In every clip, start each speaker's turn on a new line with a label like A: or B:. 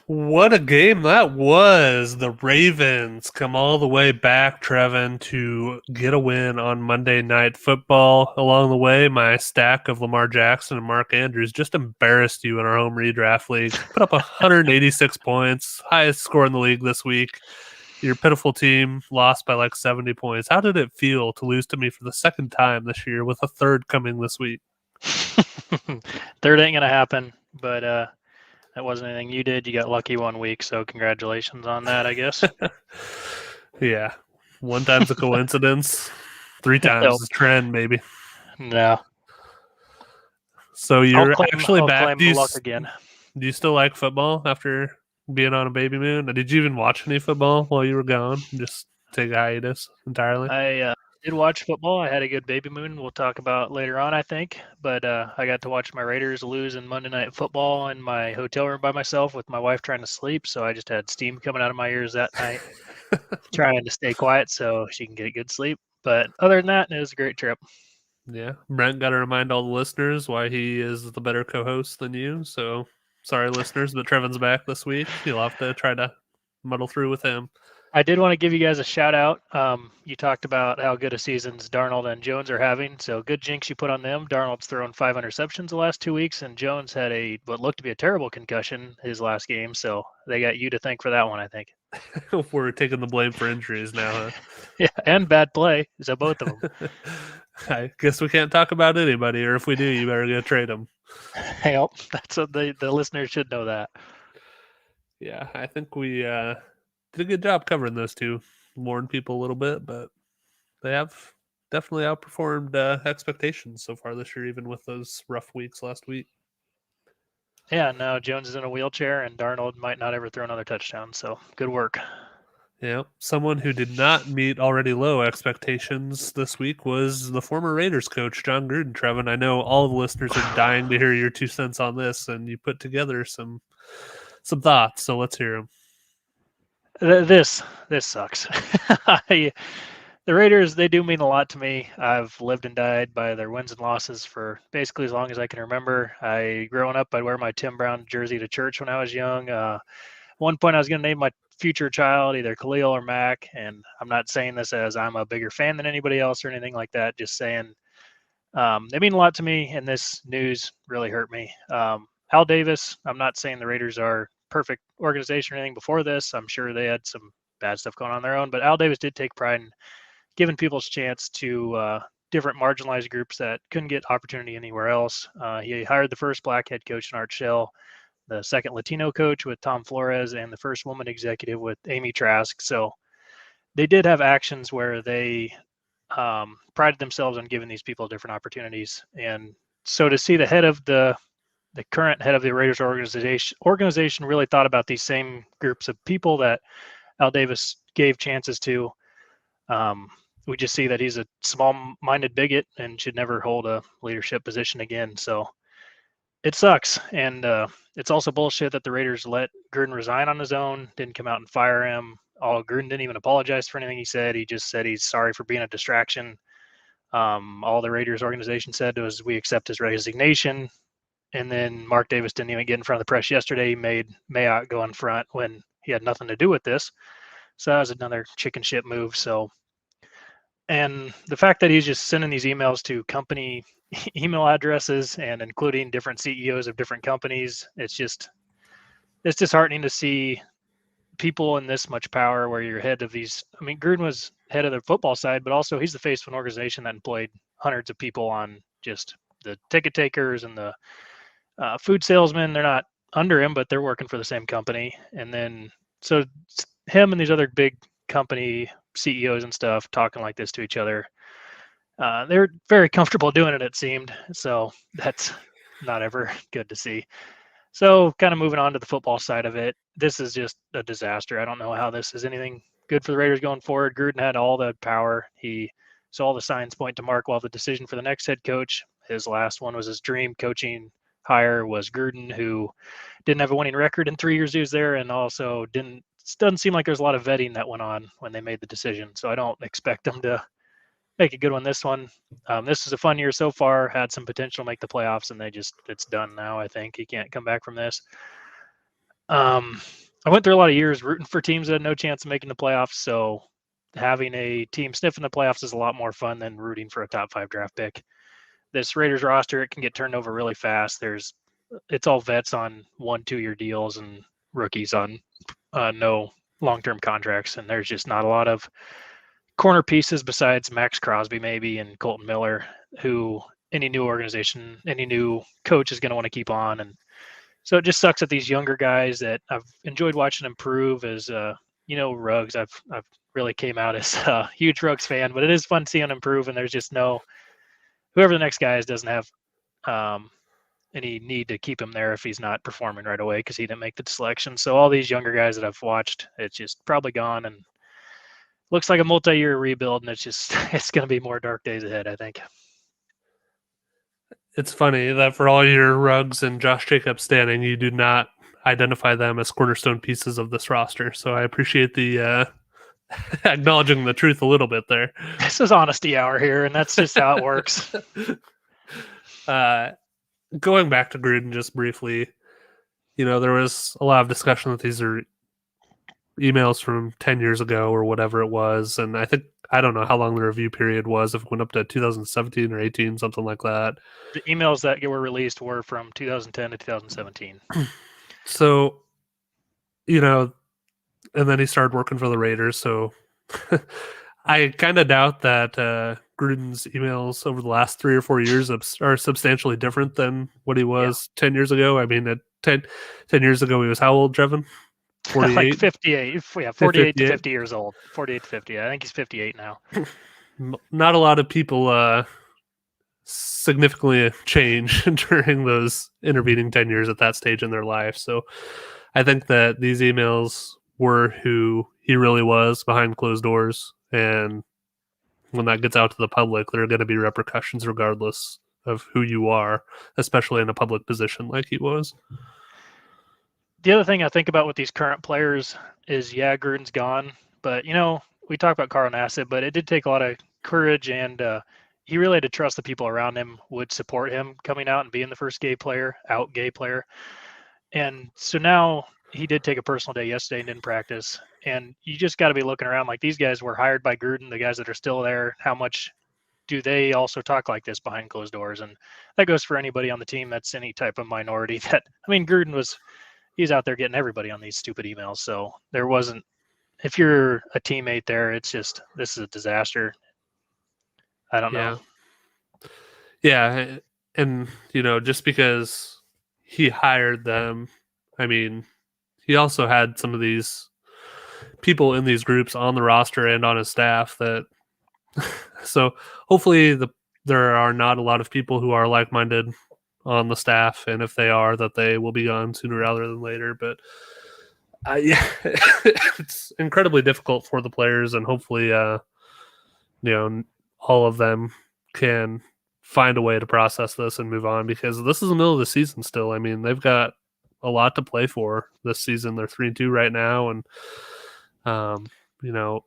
A: What a game that was. The Ravens come all the way back, Trevin, to get a win on Monday Night Football. Along the way, my stack of Lamar Jackson and Mark Andrews just embarrassed you in our home redraft league. Put up 186 points, highest score in the league this week. Your pitiful team lost by like 70 points. How did it feel to lose to me for the second time this year with a third coming this week?
B: Third ain't gonna happen, but that wasn't anything you did. You got lucky one week, so congratulations on that, I guess.
A: Yeah. One time's a coincidence. Three times
B: No,
A: is a trend, maybe.
B: no.
A: So
B: I'll
A: you're
B: claim
A: actually
B: I'll
A: back.
B: claim the luck again.
A: Do you still like football after being on a baby moon? Did you even watch any football while you were gone? Just take a hiatus entirely?
B: I did watch football. I had a good baby moon. We'll talk about later on, I think. But I got to watch my Raiders lose in Monday Night Football in my hotel room by myself with my wife trying to sleep. So I just had steam coming out of my ears that night, trying to stay quiet so she can get good sleep. But other than that, it was a great trip.
A: Yeah. Brent got to remind all the listeners why he is the better co host than you. So sorry, listeners, but Trevin's back this week. You'll have to try to muddle through with him.
B: I did want to give you guys a shout out. You talked about how good a seasons Darnold and Jones are having. So good jinx you put on them. Darnold's thrown 5 interceptions the last 2 weeks, and Jones had what looked to be a terrible concussion his last game. So they got you to thank for that one, I think.
A: We're taking the blame for injuries now, huh?
B: Yeah, and bad play. So both of them.
A: I guess we can't talk about anybody, or if we do, you better go trade them.
B: Yep, that's what the listeners should know that.
A: Yeah, I think we did a good job covering those two. Warned people a little bit, but they have definitely outperformed expectations so far this year, even with those rough weeks last week.
B: Yeah, now Jones is in a wheelchair, and Darnold might not ever throw another touchdown. So good work.
A: Yeah, someone who did not meet already low expectations this week was the former Raiders coach, John Gruden. Trevin, I know all the listeners are dying to hear your 2 cents on this, and you put together some thoughts. So let's hear them.
B: This sucks. I, the Raiders, they do mean a lot to me. I've lived and died by their wins and losses for basically as long as I can remember. Growing up, I'd wear my Tim Brown jersey to church when I was young. One point, I was going to name my future child either Khalil or Mac, and I'm not saying this as I'm a bigger fan than anybody else or anything like that. Just saying they mean a lot to me, and this news really hurt me. Al Davis, I'm not saying the Raiders are perfect organization or anything before this. I'm sure they had some bad stuff going on their own, but Al Davis did take pride in giving people's chance to different marginalized groups that couldn't get opportunity anywhere else. He hired the first black head coach in Art Shell, the second Latino coach with Tom Flores, and the first woman executive with Amy Trask. So they did have actions where they prided themselves on giving these people different opportunities. And so to see the current head of the Raiders organization really thought about these same groups of people that Al Davis gave chances to. Um, we just see that he's a small-minded bigot and should never hold a leadership position again. So it sucks, and it's also bullshit that the Raiders let Gruden resign on his own, didn't come out and fire him. Gruden didn't even apologize for anything he said. He just said he's sorry for being a distraction. All the Raiders organization said was, "We accept his resignation." And then Mark Davis didn't even get in front of the press yesterday. He made Mayock go in front when he had nothing to do with this. So that was another chicken shit move. So, and the fact that he's just sending these emails to company email addresses and including different CEOs of different companies, it's disheartening to see people in this much power where you're head of these. I mean, Gruden was head of the football side, but also he's the face of an organization that employed hundreds of people on just the ticket takers and the food salesmen. They're not under him, but they're working for the same company. And then so him and these other big company CEOs and stuff talking like this to each other. They're very comfortable doing it, it seemed. So that's not ever good to see. So kind of moving on to the football side of it, this is just a disaster. I don't know how this is anything good for the Raiders going forward. Gruden had all the power. He saw all the signs point to Mark While the decision for the next head coach. His last one was his dream coaching hire was Gruden, who didn't have a winning record in 3 years he was there, and also doesn't seem like there's a lot of vetting that went on when they made the decision. So I don't expect them to make a good one this one. This is a fun year so far. Had some potential to make the playoffs, and it's done now. I think he can't come back from this. I went through a lot of years rooting for teams that had no chance of making the playoffs. So having a team sniffing the playoffs is a lot more fun than rooting for a top 5 draft pick. This Raiders roster, it can get turned over really fast. It's all vets on 1-2 year deals and rookies on no long-term contracts, and there's just not a lot of corner pieces besides Max Crosby maybe and Colton Miller, who any new organization, any new coach is going to want to keep on. And so it just sucks that these younger guys that I've enjoyed watching improve as Ruggs. I've really came out as a huge Ruggs fan, but it is fun seeing him improve. And there's just whoever the next guy is doesn't have any need to keep him there if he's not performing right away because he didn't make the selection. So all these younger guys that I've watched, it's just probably gone and looks like a multi-year rebuild, and it's going to be more dark days ahead, I think.
A: It's funny that for all your Ruggs and Josh Jacobs standing, you do not identify them as cornerstone pieces of this roster. So I appreciate the acknowledging the truth a little bit there.
B: This is honesty hour here, and that's just how it works.
A: Going back to Gruden just briefly, there was a lot of discussion that these are emails from 10 years ago or whatever it was. And I don't know how long the review period was, if it went up to 2017 or 18, something like that.
B: The emails that were released were from 2010 to 2017.
A: So, and then he started working for the Raiders. So I kind of doubt that Gruden's emails over the last 3 or 4 years are substantially different than what he was 10 years ago. I mean, 10 years ago, he was how old, Trevin?
B: 48? Like 58. Yeah, 48 to 50 years old. 48 to 50. I think he's 58 now.
A: Not a lot of people significantly change during those intervening 10 years at that stage in their life. So I think that these emails were who he really was behind closed doors. And when that gets out to the public, there are going to be repercussions regardless of who you are, especially in a public position like he was.
B: The other thing I think about with these current players is, Gruden's gone, but we talk about Carl Nassib, but it did take a lot of courage, and he really had to trust the people around him would support him coming out and being the first gay player. And so now he did take a personal day yesterday and didn't practice. And you just got to be looking around like these guys were hired by Gruden, the guys that are still there. How much do they also talk like this behind closed doors? And that goes for anybody on the team that's any type of minority. Gruden he's out there getting everybody on these stupid emails. So there wasn't, if you're a teammate there, it's just, this is a disaster. I don't know.
A: Yeah. And, just because he hired them, he also had some of these people in these groups on the roster and on his staff that, so hopefully there are not a lot of people who are like-minded on the staff, and if they are, that they will be gone sooner rather than later. But it's incredibly difficult for the players, and hopefully all of them can find a way to process this and move on, because this is the middle of the season still. They've got a lot to play for this season. They're 3-2 right now, and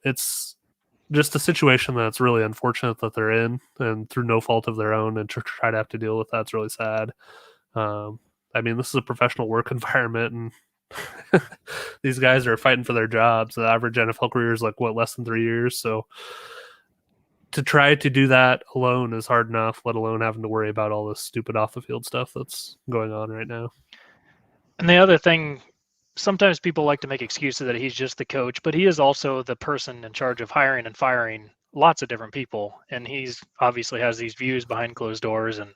A: it's just a situation that's really unfortunate that they're in, and through no fault of their own, and to try to have to deal with that's really sad. This is a professional work environment, and these guys are fighting for their jobs. The average NFL career is less than 3 years. So to try to do that alone is hard enough, let alone having to worry about all this stupid off the field stuff that's going on right now.
B: And the other thing, sometimes people like to make excuses that he's just the coach, but he is also the person in charge of hiring and firing lots of different people. And he's obviously has these views behind closed doors. And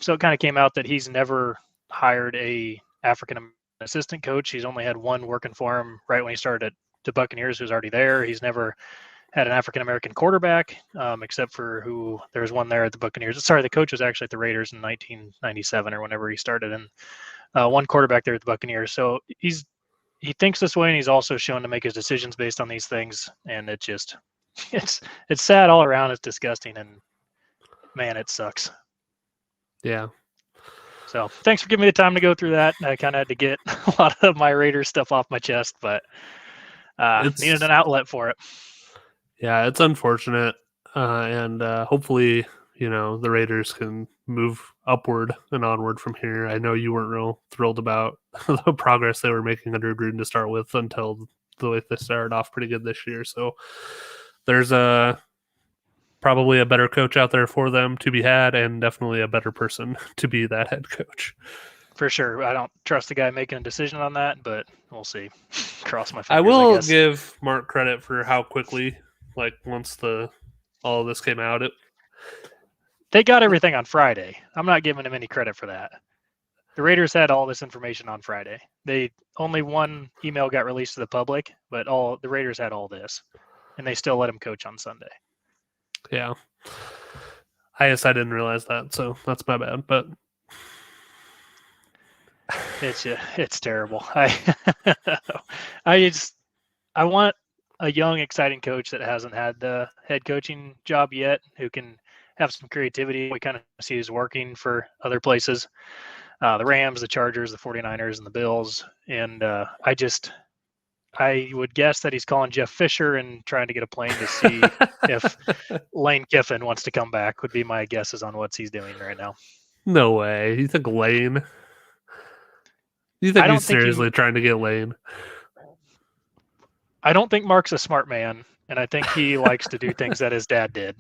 B: so it kind of came out that he's never hired a African assistant coach. He's only had one working for him right when he started at the Buccaneers, who's already there. He's never had an African-American quarterback, except for there was one there at the Buccaneers. Sorry, the coach was actually at the Raiders in 1997 or whenever he started. And one quarterback there at the Buccaneers. So he thinks this way, and he's also shown to make his decisions based on these things. And it's sad all around. It's disgusting, and man, it sucks.
A: Yeah.
B: So thanks for giving me the time to go through that. I kind of had to get a lot of my Raiders stuff off my chest, but needed an outlet for it.
A: Yeah, it's unfortunate. And hopefully, the Raiders can move upward and onward from here. I know you weren't real thrilled about the progress they were making under Gruden to start with until the way they started off pretty good this year. So there's probably a better coach out there for them to be had, and definitely a better person to be that head coach.
B: For sure. I don't trust the guy making a decision on that, but we'll see. Cross my fingers,
A: I will
B: guess.
A: give Mark credit for how quickly, like once all of this came out,
B: they got everything on Friday. I'm not giving him any credit for that. The Raiders had all this information on Friday. They only one email got released to the public, but the Raiders had all this, and they still let him coach on Sunday.
A: Yeah. I guess I didn't realize that, so that's my bad. But
B: it's terrible. I want a young, exciting coach that hasn't had the head coaching job yet, who can have some creativity. We kind of see he's working for other places, the Rams, the Chargers, the 49ers, and the Bills. And I would guess that he's calling Jeff Fisher and trying to get a plane to see if Lane Kiffin wants to come back, would be my guesses on what he's doing right now.
A: No way. You think Lane? You think he's seriously trying to get Lane?
B: I don't think Mark's a smart man, and I think he likes to do things that his dad did.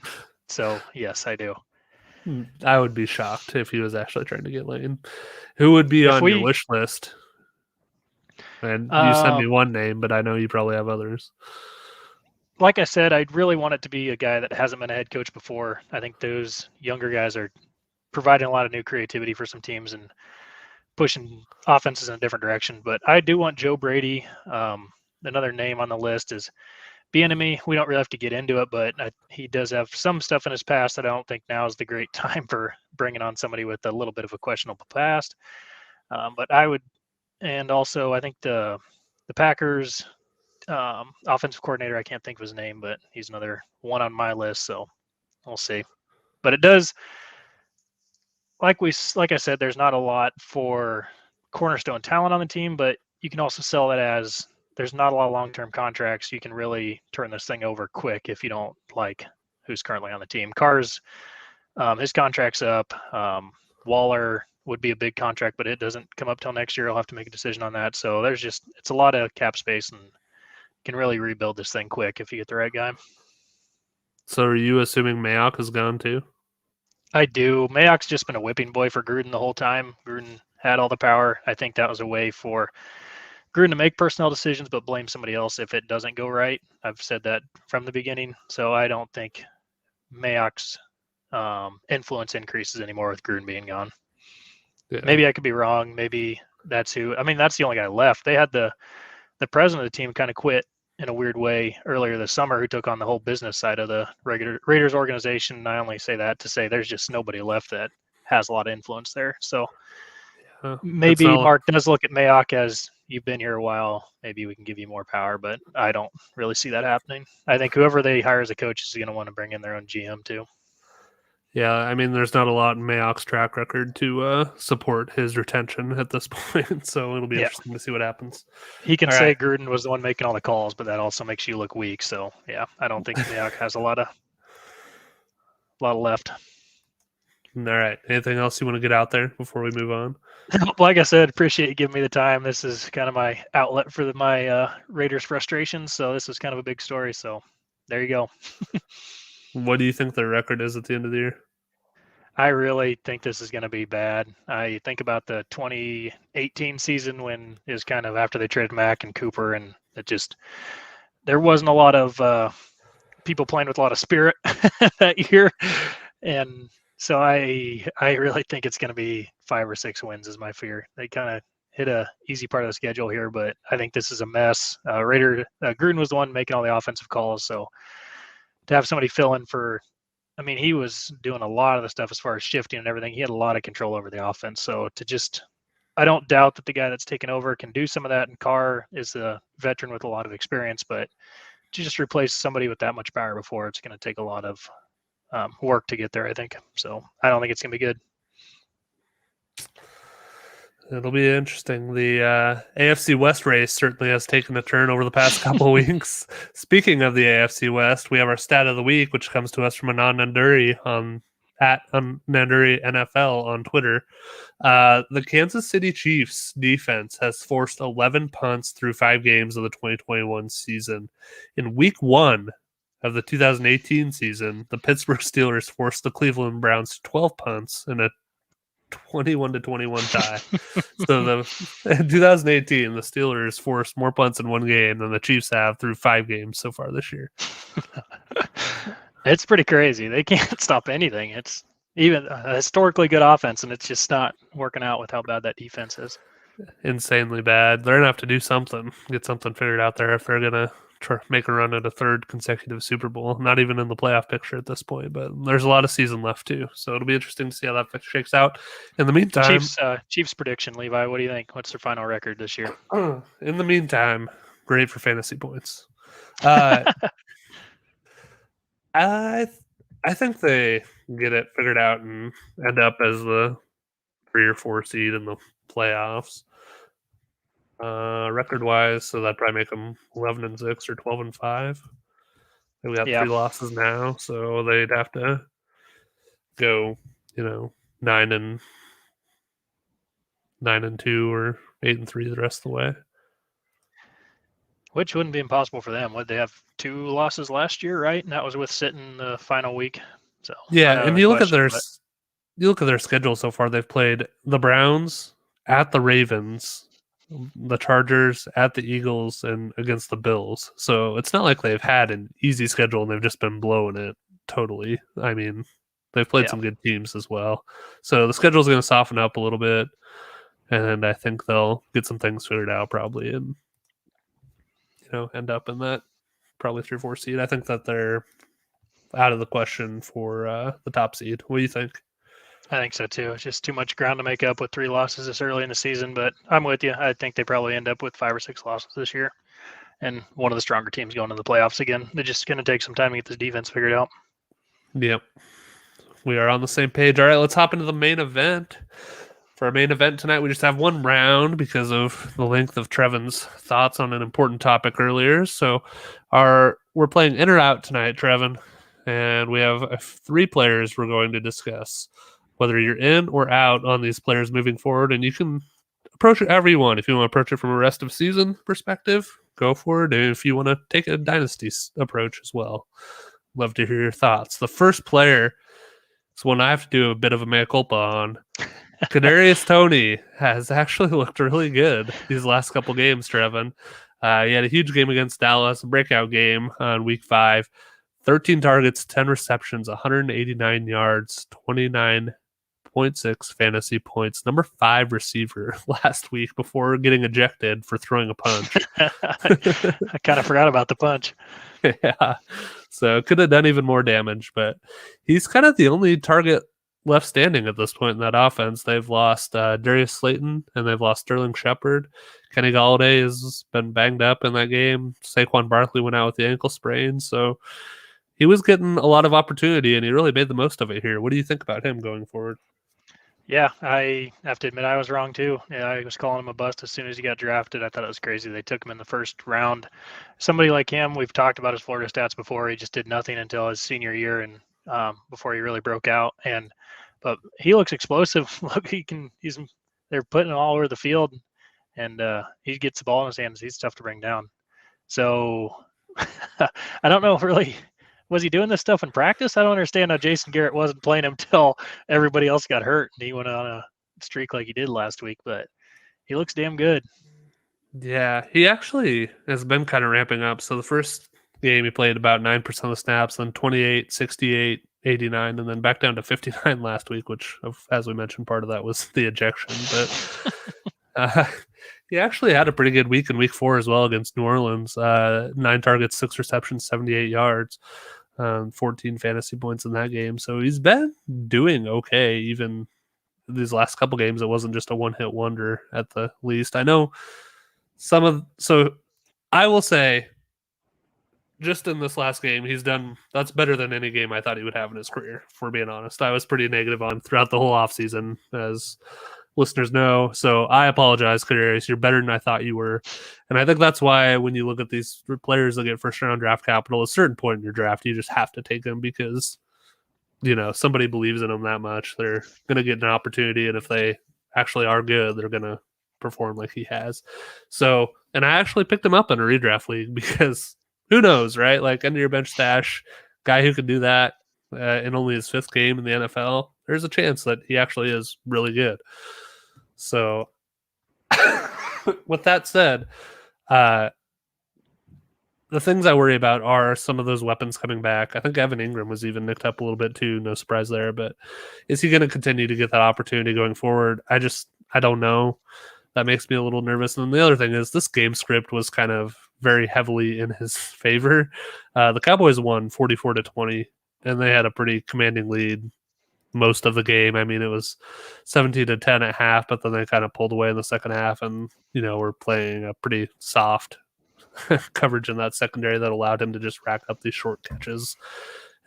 B: So, yes, I do.
A: I would be shocked if he was actually trying to get Lane. Who would be on your wish list? And you sent me one name, but I know you probably have others.
B: Like I said, I'd really want it to be a guy that hasn't been a head coach before. I think those younger guys are providing a lot of new creativity for some teams and pushing offenses in a different direction. But I do want Joe Brady. Another name on the list is Bieniemy. We don't really have to get into it, but he does have some stuff in his past that I don't think now is the great time for bringing on somebody with a little bit of a questionable past. But I would, and also I think the Packers offensive coordinator, I can't think of his name, but he's another one on my list. So we'll see. But it does, like I said, there's not a lot for cornerstone talent on the team, but you can also sell it as there's not a lot of long-term contracts. You can really turn this thing over quick if you don't like who's currently on the team. Carr's, his contract's up. Waller would be a big contract, but it doesn't come up till next year. I'll have to make a decision on that. So it's a lot of cap space and can really rebuild this thing quick if you get the right guy.
A: So are you assuming Mayock is gone too?
B: I do. Mayock's just been a whipping boy for Gruden the whole time. Gruden had all the power. I think that was a way for Gruden to make personnel decisions, but blame somebody else if it doesn't go right. I've said that from the beginning. So I don't think Mayock's influence increases anymore with Gruden being gone. Yeah. Maybe I could be wrong. Maybe that's the only guy left. They had the president of the team kind of quit in a weird way earlier this summer, who took on the whole business side of the Raiders organization. And I only say that to say there's just nobody left that has a lot of influence there. So maybe Mark does look at Mayock as, you've been here a while, maybe we can give you more power, but I don't really see that happening. I think whoever they hire as a coach is going to want to bring in their own GM too.
A: Yeah, I mean, there's not a lot in Mayock's track record to support his retention at this point, so it'll be interesting to see what happens.
B: He can say Gruden was the one making all the calls, but that also makes you look weak. So, yeah, I don't think Mayock has a lot of left.
A: All right. Anything else you want to get out there before we move on?
B: Like I said, appreciate you giving me the time. This is kind of my outlet for my Raiders frustrations, so this is kind of a big story. So, there you go.
A: What do you think their record is at the end of the year?
B: I really think this is going to be bad. I think about the 2018 season when it was kind of after they traded Mack and Cooper, and there wasn't a lot of people playing with a lot of spirit that year. And so I really think it's going to be 5 or 6 wins is my fear. They kind of hit a easy part of the schedule here, but I think this is a mess. Gruden was the one making all the offensive calls, so to have somebody fill in for, he was doing a lot of the stuff as far as shifting and everything. He had a lot of control over the offense. So I don't doubt that the guy that's taken over can do some of that. And Carr is a veteran with a lot of experience, but to just replace somebody with that much power before, it's going to take a lot of work to get there, I think. So I don't think it's going to be good.
A: It'll be interesting. The AFC West race certainly has taken a turn over the past couple of weeks. Speaking of the AFC West, we have our stat of the week, which comes to us from Anand Nanduri on at Nanduri NFL on Twitter. The Kansas City Chiefs defense has forced 11 punts through 5 games of the 2021 season. In week 1 of the 2018 season, the Pittsburgh Steelers forced the Cleveland Browns to 12 punts in a 21-21 tie. So in 2018, the Steelers forced more punts in one game than the Chiefs have through 5 games so far this year.
B: It's pretty crazy. They can't stop anything. It's even a historically good offense, and it's just not working out with how bad that defense is.
A: Insanely bad. They're gonna have to do something, get something figured out there if they're gonna make a run at a 3rd consecutive Super Bowl. Not even in the playoff picture at this point, but there's a lot of season left too, so it'll be interesting to see how that shakes out. In the meantime,
B: Chiefs prediction, Levi. What do you think? What's their final record this year?
A: In the meantime, great for fantasy points. I think they get it figured out and end up as the 3 or 4 seed in the playoffs. Record wise, so that'd probably make them 11-6 or 12-5. We got 3 losses now, so they'd have to go, 9-2 or 8-3 the rest of the way.
B: Which wouldn't be impossible for them. Would they have 2 losses last year, right? And that was with sitting the final week. So
A: yeah, and you look at their schedule so far. They've played the Browns, at the Ravens, the Chargers, at the Eagles, and against the Bills. So it's not like they've had an easy schedule and they've just been blowing it totally. I mean, they've played some good teams as well. So the schedule's going to soften up a little bit, and I think they'll get some things figured out probably and, end up in that probably 3 or 4 seed. I think that they're out of the question for the top seed. What do you think?
B: I think so too. It's just too much ground to make up with 3 losses this early in the season, but I'm with you. I think they probably end up with 5 or 6 losses this year, and one of the stronger teams going to the playoffs again. They're just going to take some time to get this defense figured out.
A: Yep. We are on the same page. All right, let's hop into the main event. For our main event tonight, we just have 1 round because of the length of Trevin's thoughts on an important topic earlier. So we're playing in or out tonight, Trevin, and we have 3 players we're going to discuss, whether you're in or out on these players moving forward, and you can approach it however you want. If you want to approach it from a rest of season perspective, go for it. And if you want to take a dynasty approach as well, love to hear your thoughts. The first player is one I have to do a bit of a mea culpa on. Kadarius Toney has actually looked really good these last couple games, Trevin. He had a huge game against Dallas, a breakout game on week 5. 13 targets, 10 receptions, 189 yards, 29.6 fantasy points. Number 5 receiver last week before getting ejected for throwing a punch.
B: I kind of forgot about the punch.
A: Yeah. So could have done even more damage, but he's kind of the only target left standing at this point in that offense. They've lost Darius Slayton and they've lost Sterling Shepard. Kenny Galladay has been banged up in that game. Saquon Barkley went out with the ankle sprain. So he was getting a lot of opportunity and he really made the most of it here. What do you think about him going forward?
B: Yeah, I have to admit I was wrong too. Yeah, I was calling him a bust as soon as he got drafted. I thought it was crazy. They took him in the first round. Somebody like him, we've talked about his Florida stats before. He just did nothing until his senior year and before he really broke out. But he looks explosive. Look, they're putting him all over the field, and he gets the ball in his hands. He's tough to bring down. So I don't know if really, was he doing this stuff in practice? I don't understand how Jason Garrett wasn't playing him till everybody else got hurt and he went on a streak like he did last week, but he looks damn good.
A: Yeah, he actually has been kind of ramping up. So the first game he played about 9% of the snaps, then 28, 68, 89, and then back down to 59 last week, which, as we mentioned, part of that was the ejection. But he actually had a pretty good week in week 4 as well against New Orleans. 9 targets, 6 receptions, 78 yards, 14 fantasy points in that game. So he's been doing okay, even these last couple games. It wasn't just a one-hit wonder at the least. I know so I will say, just in this last game, that's better than any game I thought he would have in his career, if we're being honest. I was pretty negative on throughout the whole offseason, as listeners know. So I apologize, Kadarius. You're better than I thought you were. And I think that's why when you look at these players that get first-round draft capital, at a certain point in your draft, you just have to take them because somebody believes in them that much, they're going to get an opportunity. And if they actually are good, they're going to perform like he has. So, and I actually picked him up in a redraft league because who knows, right? Like end of your bench stash, guy who could do that in only his 5th game in the NFL, there's a chance that he actually is really good. So, with that said, the things I worry about are some of those weapons coming back. I think Evan Ingram was even nicked up a little bit too. No surprise there. But is he going to continue to get that opportunity going forward? I don't know. That makes me a little nervous. And then the other thing is this game script was kind of very heavily in his favor. The Cowboys won 44-20, and they had a pretty commanding lead most of the game. I mean, it was 17-10 at half, but then they kind of pulled away in the second half, and were playing a pretty soft coverage in that secondary that allowed him to just rack up these short catches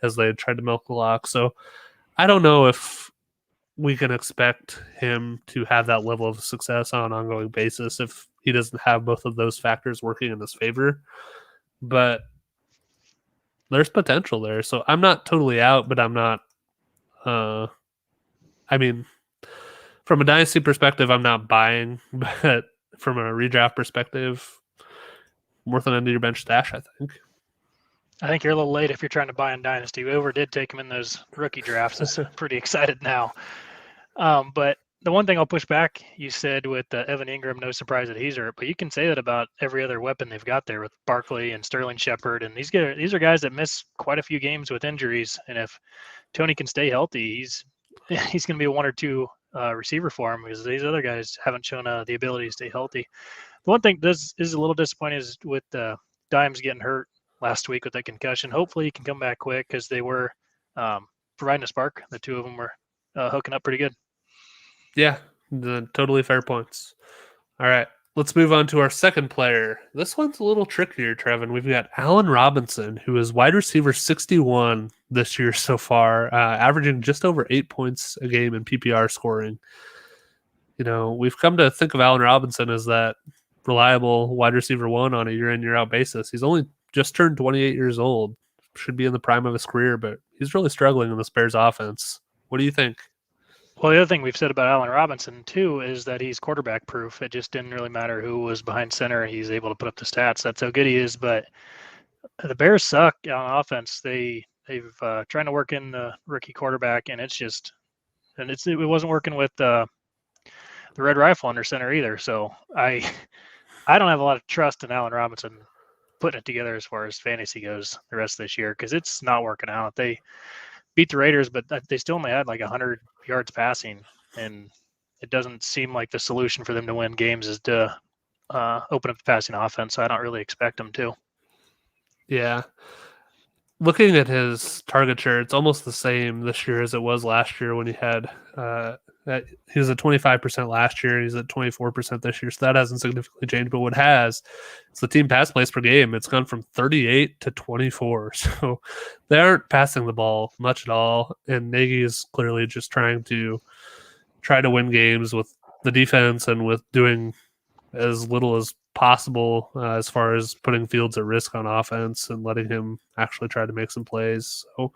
A: as they tried to milk the clock. So I don't know if we can expect him to have that level of success on an ongoing basis if he doesn't have both of those factors working in his favor. But there's potential there. So I'm not totally out, but I'm not I mean, from a dynasty perspective, I'm not buying, but from a redraft perspective, worth an end of your bench stash, I think.
B: I think you're a little late if you're trying to buy in Dynasty. We did take him in those rookie drafts. I'm pretty excited now. But the one thing I'll push back, you said with Evan Ingram, no surprise that he's hurt, but you can say that about every other weapon they've got there with Barkley and Sterling Shepard. And these are guys that miss quite a few games with injuries. And if Tony can stay healthy, he's going to be a 1 or 2 receiver for him because these other guys haven't shown the ability to stay healthy. The one thing is a little disappointing is with Dimes getting hurt last week with that concussion. Hopefully he can come back quick because they were providing a spark. The two of them were hooking up pretty good.
A: Yeah, totally fair points. All right, let's move on to our second player. This one's a little trickier, Trevin. We've got Allen Robinson, who is wide receiver 61 this year so far, averaging just over 8 points a game in PPR scoring. We've come to think of Allen Robinson as that reliable wide receiver 1 on a year-in, year-out basis. He's only just turned 28 years old, should be in the prime of his career, but he's really struggling in the Bears offense. What do you think?
B: Well, the other thing we've said about Allen Robinson, too, is that he's quarterback proof. It just didn't really matter who was behind center. He's able to put up the stats. That's how good he is. But the Bears suck on offense. They've trying to work in the rookie quarterback, and it wasn't working with the Red Rifle under center either. So I don't have a lot of trust in Allen Robinson putting it together as far as fantasy goes the rest of this year because it's not working out. They beat the Raiders, but they still only had like 100 yards passing, and it doesn't seem like the solution for them to win games is to open up the passing offense. So I don't really expect them to.
A: Yeah. Looking at his target share, it's almost the same this year as it was last year when he had he was at 25% last year. He's at 24% this year. So that hasn't significantly changed. But what has is the team pass plays per game. It's gone from 38 to 24. So they aren't passing the ball much at all. And Nagy is clearly just trying to win games with the defense and with doing as little as possible as far as putting Fields at risk on offense and letting him actually try to make some plays. So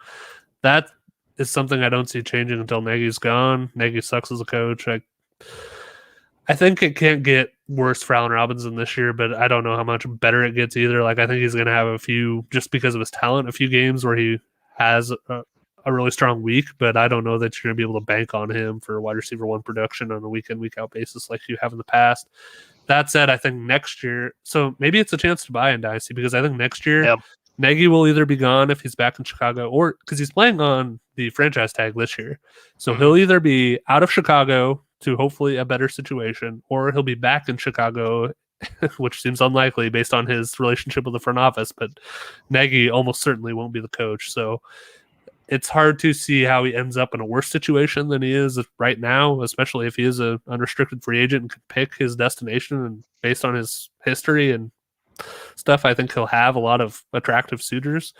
A: that is something I don't see changing until Nagy's gone. Nagy sucks as a coach. I think it can't get worse for Allen Robinson this year, but I don't know how much better it gets either. Like I think he's going to have a few, just because of his talent, a few games where he has a really strong week, but I don't know that you're going to be able to bank on him for wide receiver 1 production on a week in, week out basis like you have in the past. That said, I think next year, so maybe it's a chance to buy in Dynasty because I think next year Nagy will either be gone if he's back in Chicago or because he's playing on the franchise tag this year. So he'll either be out of Chicago to hopefully a better situation or he'll be back in Chicago, which seems unlikely based on his relationship with the front office. But Nagy almost certainly won't be the coach. So it's hard to see how he ends up in a worse situation than he is right now, especially if he is an unrestricted free agent and can pick his destination. And based on his history and stuff, I think he'll have a lot of attractive suitors.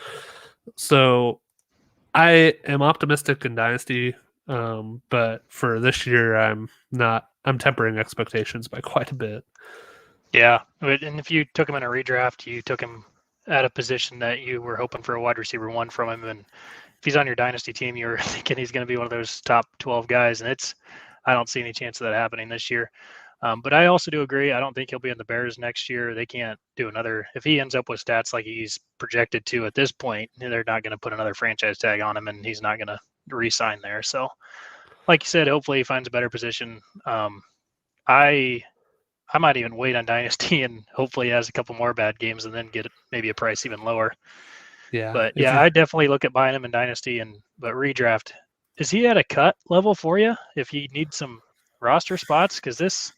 A: So I am optimistic in Dynasty, but for this year, I'm tempering expectations by quite a bit.
B: Yeah, and if you took him in a redraft, you took him at a position that you were hoping for a wide receiver 1 from him, and he's on your dynasty team, you're thinking he's going to be one of those top 12 guys, and I don't see any chance of that happening this year. But I also do agree. I don't think he'll be in the Bears next year. They can't do another. If he ends up with stats like he's projected to at this point, they're not going to put another franchise tag on him, and he's not going to re-sign there. So, like you said, hopefully he finds a better position. I might even wait on Dynasty and hopefully he has a couple more bad games and then get maybe a price even lower.
A: Yeah.
B: But yeah, I definitely look at buying him in Dynasty, but redraft. Is he at a cut level for you if you need some roster spots? Because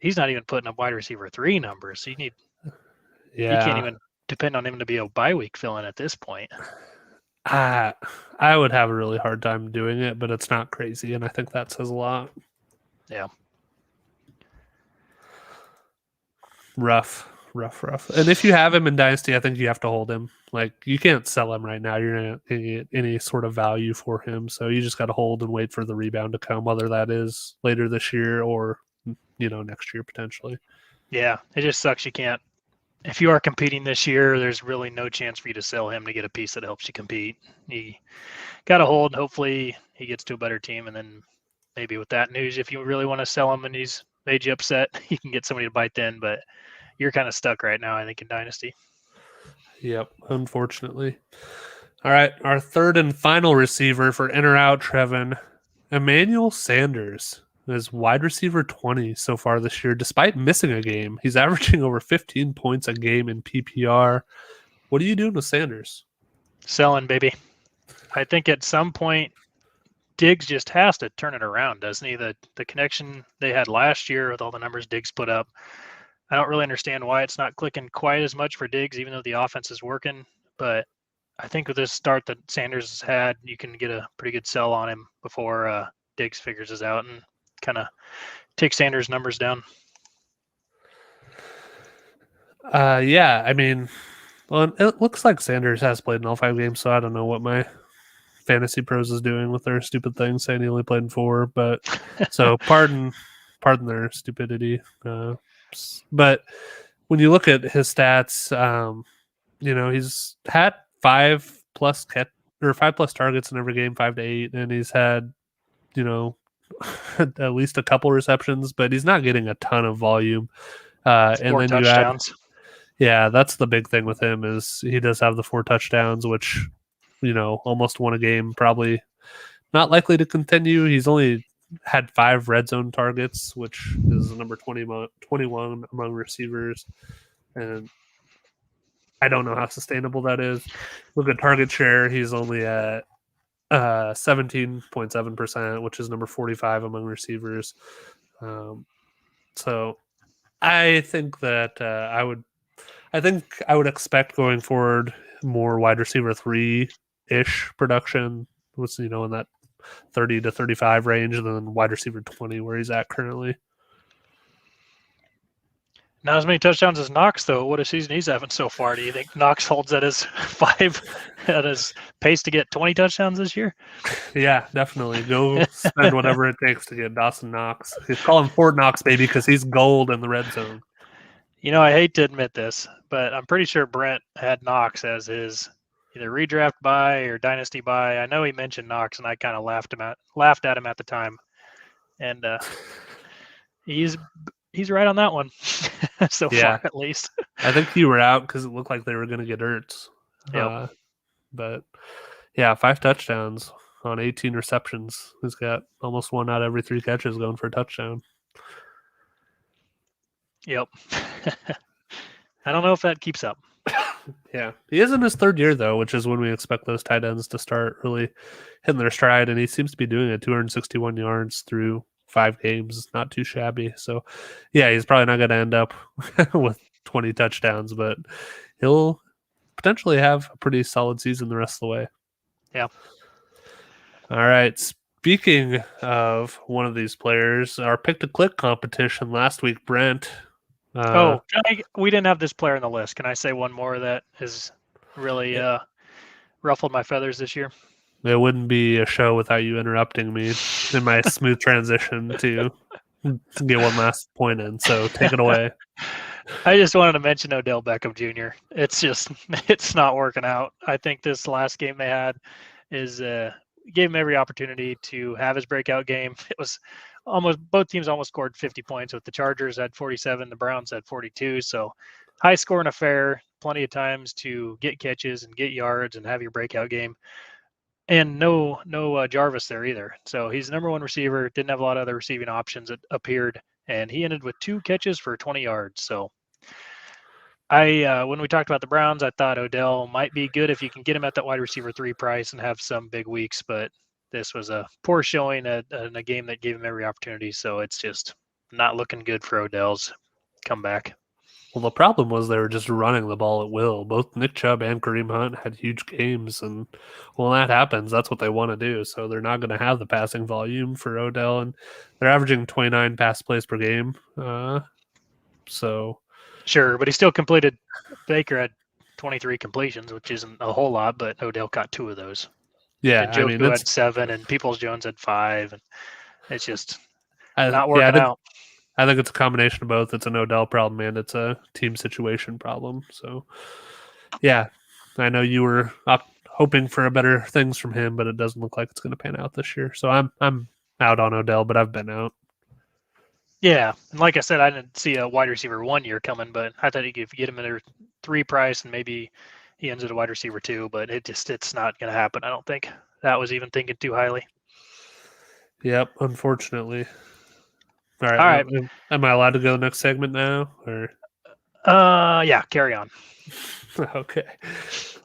B: he's not even putting up wide receiver 3 numbers. You can't even depend on him to be a bye week fill-in at this point.
A: I would have a really hard time doing it, but it's not crazy, and I think that says a lot.
B: Yeah.
A: Rough. And if you have him in Dynasty, I think you have to hold him. Like, you can't sell him right now. You're not going to get any sort of value for him. So you just got to hold and wait for the rebound to come, whether that is later this year or, next year potentially.
B: Yeah, it just sucks. You can't. If you are competing this year, there's really no chance for you to sell him to get a piece that helps you compete. You got to hold. Hopefully he gets to a better team. And then maybe with that news, if you really want to sell him and he's made you upset, you can get somebody to bite then. But you're kind of stuck right now, I think, in Dynasty.
A: Yep, unfortunately. All right, our third and final receiver for in or out, Trevin, Emmanuel Sanders is wide receiver 20 so far this year, despite missing a game. He's averaging over 15 points a game in PPR. What are you doing with Sanders?
B: Selling, baby. I think at some point, Diggs just has to turn it around, doesn't he? The connection they had last year with all the numbers Diggs put up, I don't really understand why it's not clicking quite as much for Diggs, even though the offense is working. But I think with this start that Sanders has had, you can get a pretty good sell on him before Diggs figures this out and kind of take Sanders' numbers down.
A: Yeah, I mean, well, it looks like Sanders has played in all 5 games, so I don't know what my Fantasy Pros is doing with their stupid thing saying he only played in 4. But so pardon their stupidity. But when you look at his stats, he's had 5+ targets in every game, 5 to 8, and he's had, at least a couple receptions, but he's not getting a ton of volume. And then
B: touchdowns.
A: That's the big thing with him is he does have the 4 touchdowns, which, almost won a game, probably not likely to continue. He's only had 5 red zone targets, which is number 21 among receivers. And I don't know how sustainable that is. Look at target share. He's only at 17.7%, which is number 45 among receivers. So I think that I would expect going forward more wide receiver 3-ish production was, in that 30 to 35 range than wide receiver 20 where he's at currently.
B: Not as many touchdowns as Knox, though. What a season he's having so far. Do you think Knox holds at his pace to get 20 touchdowns this year?
A: Yeah, definitely. Go spend whatever it takes to get Dawson Knox. He's calling Fort Knox, baby, because he's gold in the red zone.
B: I hate to admit this, but I'm pretty sure Brent had Knox as his either redraft buy or dynasty buy. I know he mentioned Knox, and I kind of laughed at him at the time. And he's right on that one so far, at least.
A: I think you were out because it looked like they were going to get Ertz.
B: Yep.
A: But, 5 touchdowns on 18 receptions. He's got almost 1 out of every 3 catches going for a touchdown.
B: Yep. I don't know if that keeps up.
A: Yeah. He is in his 3rd year, though, which is when we expect those tight ends to start really hitting their stride, and he seems to be doing it. 261 yards through 5 games, not too shabby. So, he's probably not going to end up with 20 touchdowns, but he'll potentially have a pretty solid season the rest of the way.
B: Yeah.
A: All right. Speaking of one of these players, our pick-to-click competition last week, Brent.
B: We didn't have this player on the list. Can I say one more that has really ruffled my feathers this year?
A: It wouldn't be a show without you interrupting me in my smooth transition to get one last point in. So take it away.
B: I just wanted to mention Odell Beckham Jr. It's not working out. I think this last game they had is gave him every opportunity to have his breakout game. It was almost both teams almost scored 50 points. With the Chargers at 47, the Browns at 42. So high scoring affair, plenty of times to get catches and get yards and have your breakout game. And no Jarvis there either. So he's the number one receiver. Didn't have a lot of other receiving options that appeared, and he ended with 2 catches for 20 yards. So when we talked about the Browns, I thought Odell might be good if you can get him at that wide receiver 3 price and have some big weeks, but this was a poor showing in a game that gave him every opportunity. So it's just not looking good for Odell's comeback.
A: Well, the problem was they were just running the ball at will. Both Nick Chubb and Kareem Hunt had huge games, and when that happens, that's what they want to do. So they're not going to have the passing volume for Odell, and they're averaging 29 pass plays per game. So
B: sure, but he still completed. Baker had 23 completions, which isn't a whole lot, but Odell caught 2 of those.
A: Yeah,
B: and Njoku had 7, and Peoples-Jones had 5, and it's just not working out.
A: I think it's a combination of both. It's an Odell problem and it's a team situation problem. So, yeah, I know you were hoping for better things from him, but it doesn't look like it's going to pan out this year. So I'm out on Odell, but I've been out.
B: Yeah, and like I said, I didn't see a wide receiver 1 year coming, but I thought if you get him at a 3 price and maybe he ends at a wide receiver 2, but it's not going to happen. I don't think. That was even thinking too highly.
A: Yep, unfortunately. All right. Am I allowed to go to the next segment now? Or
B: yeah, carry on.
A: Okay.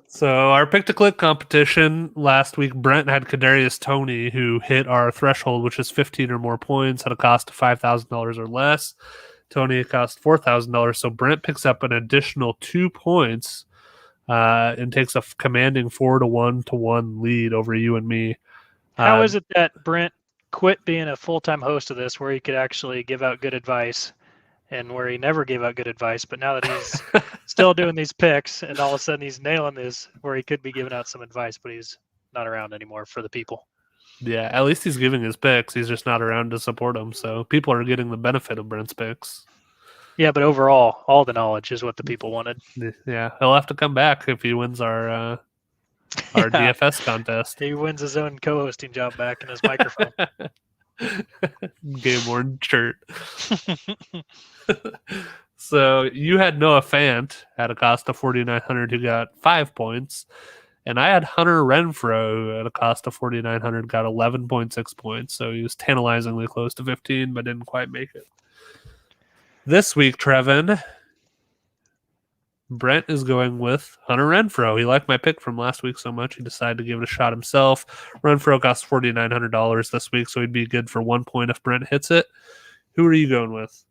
A: So our pick to click competition last week, Brent had Kadarius Toney, who hit our threshold, which is 15 or more points at a cost of $5,000 or less. Toney cost $4,000, so Brent picks up an additional 2 points and takes a commanding 4-1 lead over you and me.
B: How is it that Brent quit being a full-time host of this, where he could actually give out good advice, and where he never gave out good advice, but now that he's still doing these picks, and all of a sudden he's nailing this, where he could be giving out some advice, but he's not around anymore for the people?
A: Yeah, at least he's giving his picks. He's just not around to support them, so people are getting the benefit of Brent's picks.
B: Yeah, but overall, all the knowledge is what the people wanted.
A: Yeah, he'll have to come back if he wins our DFS contest.
B: He wins his own co-hosting job back in his microphone.
A: Game worn shirt. So you had Noah Fant at a cost of 4,900 who got 5 points. And I had Hunter Renfrow at a cost of 4,900, got 11.6 points. So he was tantalizingly close to 15, but didn't quite make it. This week, Trevin, Brent is going with Hunter Renfrow. He liked my pick from last week so much, he decided to give it a shot himself. Renfrow costs $4,900 this week, so he'd be good for 1 point if Brent hits it. Who are you going with?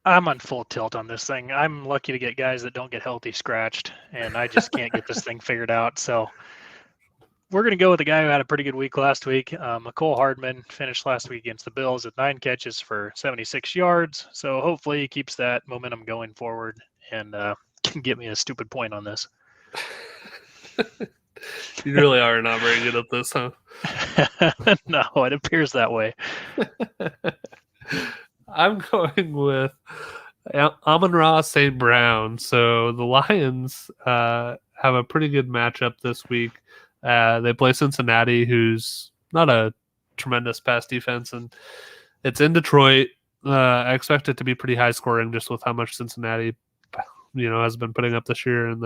B: I'm on full tilt on this thing. I'm lucky to get guys that don't get healthy scratched, and I just can't get this thing figured out. So we're going to go with the guy who had a pretty good week last week. Mecole Hardman finished last week against the Bills with 9 catches for 76 yards. So hopefully he keeps that momentum going forward and can get me a stupid point on this.
A: You really are not very good at this, huh?
B: No, it appears that way.
A: I'm going with Amon-Ra St. Brown. So the Lions have a pretty good matchup this week. They play Cincinnati, who's not a tremendous pass defense, and it's in Detroit. I expect it to be pretty high scoring just with how much Cincinnati, has been putting up this year. And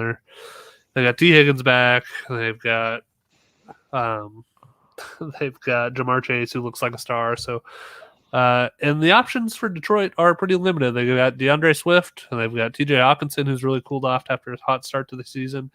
A: they got T. Higgins back. They've got Jamar Chase, who looks like a star. So, and the options for Detroit are pretty limited. They got DeAndre Swift, and they've got TJ Hawkinson, who's really cooled off after his hot start to the season.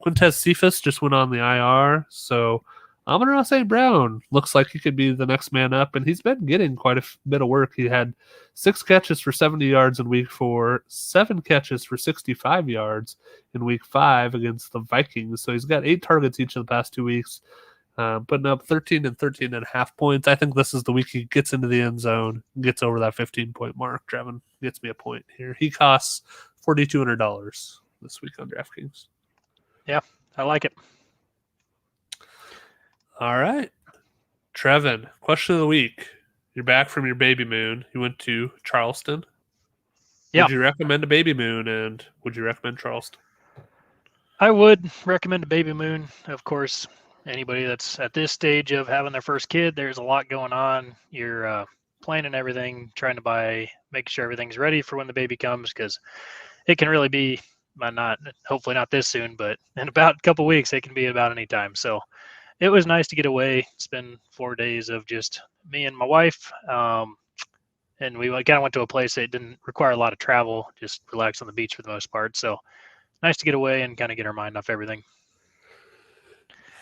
A: Quintez Cephas just went on the IR, so Amon-Ra St. Brown looks like he could be the next man up, and he's been getting quite a bit of work. He had 6 catches for 70 yards in week 4, 7 catches for 65 yards in week 5 against the Vikings. So he's got 8 targets each of the past 2 weeks, putting up 13 and 13.5 points. I think this is the week he gets into the end zone, gets over that 15-point mark. Trevin gets me a point here. He costs $4,200 this week on DraftKings.
B: Yeah, I like it.
A: All right. Trevin, question of the week. You're back from your baby moon. You went to Charleston.
B: Yeah.
A: Would you recommend a baby moon, and would you recommend Charleston?
B: I would recommend a baby moon. Of course, Anybody that's at this stage of having their first kid, there's a lot going on. You're planning everything, trying to make sure everything's ready for when the baby comes, because it can really be, hopefully not this soon, but in about a couple weeks, it can be about any time. So it was nice to get away, spend 4 days of just me and my wife. And we kind of went to a place that didn't require a lot of travel, just relax on the beach for the most part. So nice to get away and kind of get our mind off everything.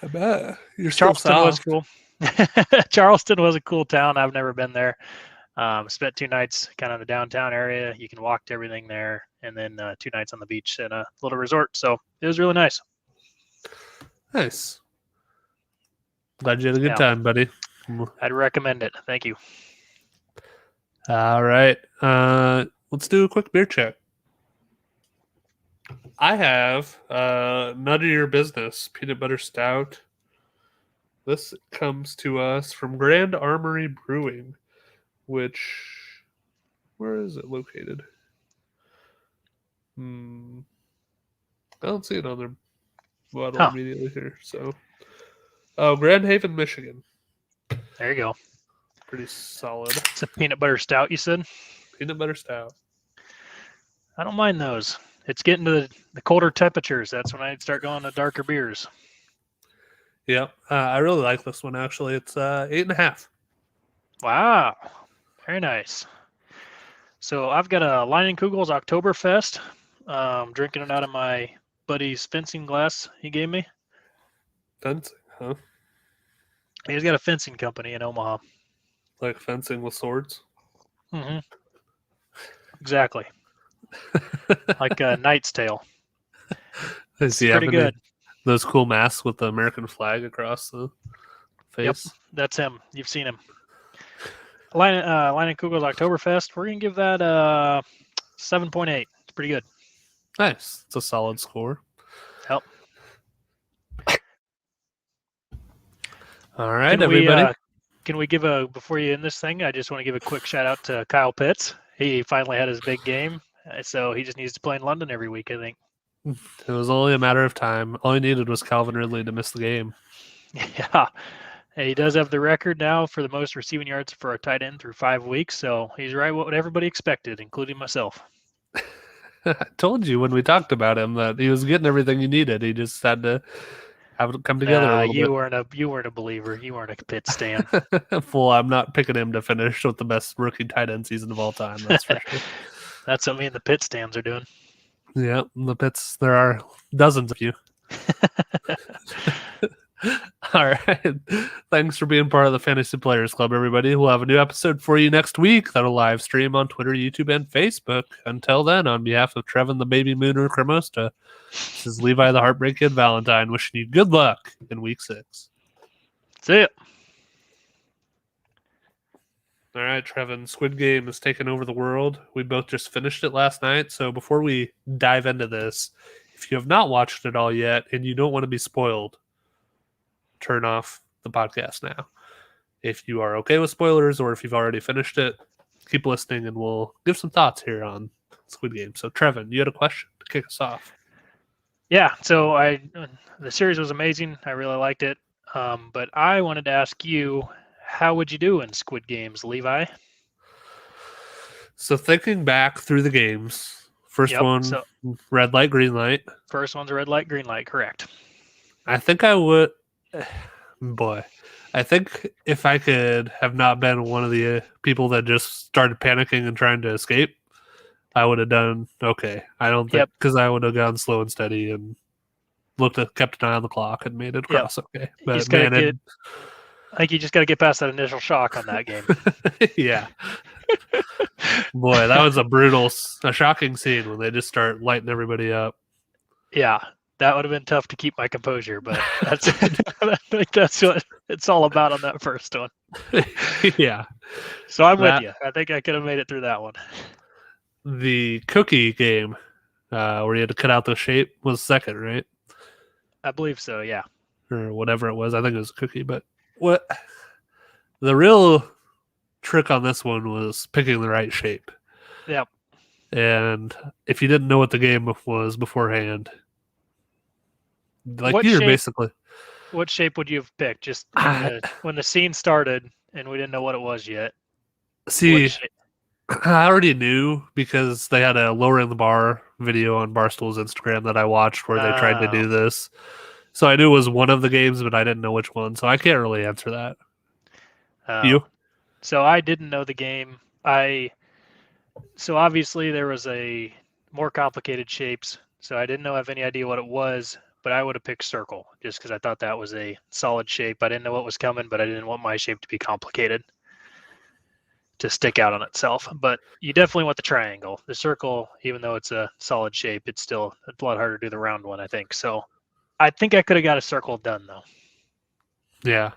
A: I bet. You're
B: Charleston
A: so
B: was
A: soft.
B: cool. Charleston was a cool town. I've never been there. Spent 2 nights kind of in the downtown area. You can walk to everything there, and then 2 nights on the beach in a little resort. So it was really nice.
A: Nice. Glad you had a good time, buddy.
B: I'd recommend it. Thank you.
A: All right. Let's do a quick beer check. I have None of Your Business Peanut Butter Stout. This comes to us from Grand Armory Brewing, where is it located? I don't see it on their bottle immediately here. So, Grand Haven, Michigan.
B: There you go.
A: Pretty solid.
B: It's a peanut butter stout, you said?
A: Peanut butter stout.
B: I don't mind those. It's getting to the colder temperatures. That's when I start going to darker beers.
A: Yeah, I really like this one, actually. It's 8.5.
B: Wow. Very nice. So I've got a Leinenkugel's Oktoberfest. Drinking it out of my buddy's fencing glass he gave me.
A: Fencing, huh?
B: He's got a fencing company in Omaha.
A: Like fencing with swords?
B: Mm-hmm. Exactly. Like a Knight's Tale.
A: Is he
B: pretty good.
A: Those cool masks with the American flag across the face?
B: Yep, that's him. You've seen him. Leinenkugel's Oktoberfest, we're going to give that 7.8. It's pretty good.
A: Nice. It's a solid score.
B: Yep.
A: All right, everybody.
B: Can we before you end this thing, I just want to give a quick shout out to Kyle Pitts. He finally had his big game, so he just needs to play in London every week, I think.
A: It was only a matter of time. All he needed was Calvin Ridley to miss the game.
B: Yeah. He does have the record now for the most receiving yards for a tight end through 5 weeks, so he's right what everybody expected, including myself.
A: I told you when we talked about him that he was getting everything he needed. He just had to have it come together a little bit.
B: You weren't a believer. You weren't a Pitts stan.
A: Well, I'm not picking him to finish with the best rookie tight end season of all time. That's for sure.
B: That's what me and the Pitts stands are doing.
A: Yeah, the Pitts. There are dozens of you. All right. Thanks for being part of the Fantasy Players Club, everybody. We'll have a new episode for you next week that'll live stream on Twitter, YouTube, and Facebook. Until then, on behalf of Trevin the Baby Mooner Cremosta, this is Levi the Heartbreak Kid Valentine wishing you good luck in Week 6.
B: See ya.
A: All right, Trevin, Squid Game has taken over the world. We both just finished it last night. So before we dive into this, if you have not watched it all yet and you don't want to be spoiled, turn off the podcast now. If you are okay with spoilers or if you've already finished it, keep listening and we'll give some thoughts here on Squid Game. So, Trevin, you had a question to kick us off.
B: Yeah, so the series was amazing. I really liked it. But I wanted to ask you, how would you do in Squid Games, Levi?
A: So thinking back through the games, first one, red light, green light.
B: First one's a red light, green light, correct.
A: I think I would... Boy, I think if I could have not been one of the people that just started panicking and trying to escape, I would have done okay. I don't think... Because I would have gone slow and steady and kept an eye on the clock and made it across okay. But
B: I think you just got to get past that initial shock on that game.
A: Yeah. Boy, that was a shocking scene when they just start lighting everybody up.
B: Yeah, that would have been tough to keep my composure, but I think that's what it's all about on that first one.
A: Yeah.
B: So I'm with you. I think I could have made it through that one.
A: The cookie game, where you had to cut out the shape, was second, right?
B: I believe so, yeah.
A: Or whatever it was. I think it was a cookie, but what the real trick on this one was picking the right shape.
B: Yep.
A: And if you didn't know what the game was beforehand, like you're basically
B: What shape would you have picked? Just
A: I,
B: when the scene started and we didn't know what it was yet. What
A: see,
B: shape?
A: I already knew because they had a lowering the bar video on Barstool's Instagram that I watched where they tried to
B: Oh,
A: do this. So I knew it was one of the games, but I didn't know which one. So I can't really answer that.
B: oh.
A: You?
B: So I didn't know the game. So obviously there was a more complicated shapes. So I didn't have any idea what it was, but I would have picked circle just because I thought that was a solid shape. I didn't know what was coming, but I didn't want my shape to be complicated to stick out on itself. But you definitely want the triangle. The circle, even though it's a solid shape, it's a lot harder to do the round one, I think. So I think I could have got a circle done though.
A: Yeah.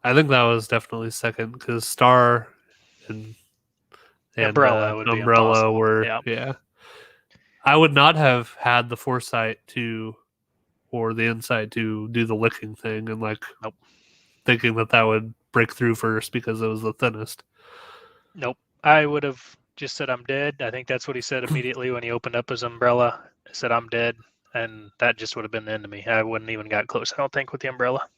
A: I think that was definitely second because Star and
B: Umbrella would be
A: Umbrella
B: impossible.
A: were,
B: Yeah.
A: yeah. I would not have had the foresight to, or the insight to do the licking thing and like
B: Nope.
A: thinking that would break through first because it was the thinnest.
B: Nope. I would have just said I'm dead. I think that's what he said immediately when he opened up his umbrella. He said I'm dead, and that just would have been the end of me. I wouldn't even got close. I don't think with the umbrella.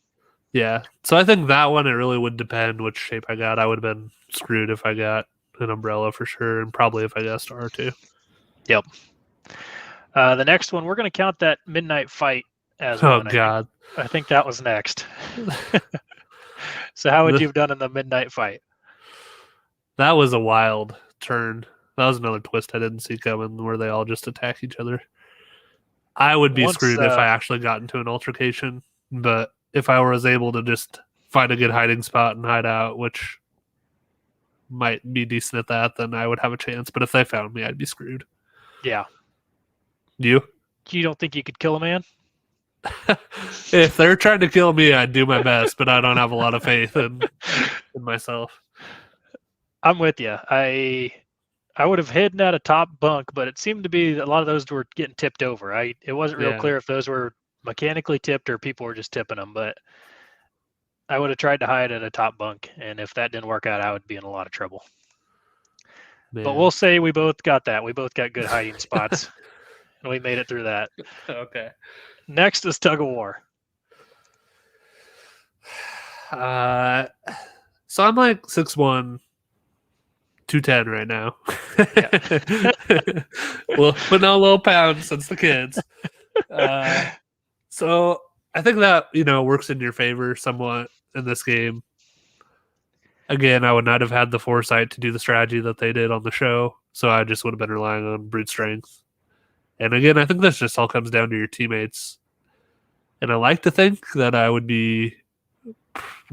A: Yeah. So I think that one, it really would depend which shape I got. I would have been screwed if I got an umbrella for sure, and probably if I got a star too.
B: Yep. The next one, we're going to count that midnight fight as
A: Oh,
B: one.
A: God.
B: I think that was next. So how would you have done in the midnight fight?
A: That was a wild turn. That was another twist I didn't see coming where they all just attack each other. I would be screwed if I actually got into an altercation, but if I was able to just find a good hiding spot and hide out, which might be decent at that, then I would have a chance. But if they found me, I'd be screwed.
B: Yeah.
A: You?
B: You don't think you could kill a man?
A: If they're trying to kill me, I'd do my best, but I don't have a lot of faith in myself.
B: I'm with you. I would have hidden at a top bunk, but it seemed to be that a lot of those were getting tipped over. It wasn't real clear if those were mechanically tipped or people were just tipping them, but I would have tried to hide at a top bunk, and if that didn't work out, I would be in a lot of trouble. Man. But we'll say we both got that. We both got good hiding spots, and we made it through that.
A: Okay.
B: Next is tug of war.
A: So I'm like 6'1", 210 right now. Well, putting on a little pounds since the kids. So I think that, works in your favor somewhat in this game. Again, I would not have had the foresight to do the strategy that they did on the show, so I just would have been relying on brute strength. And again, I think this just all comes down to your teammates. And I like to think that I would be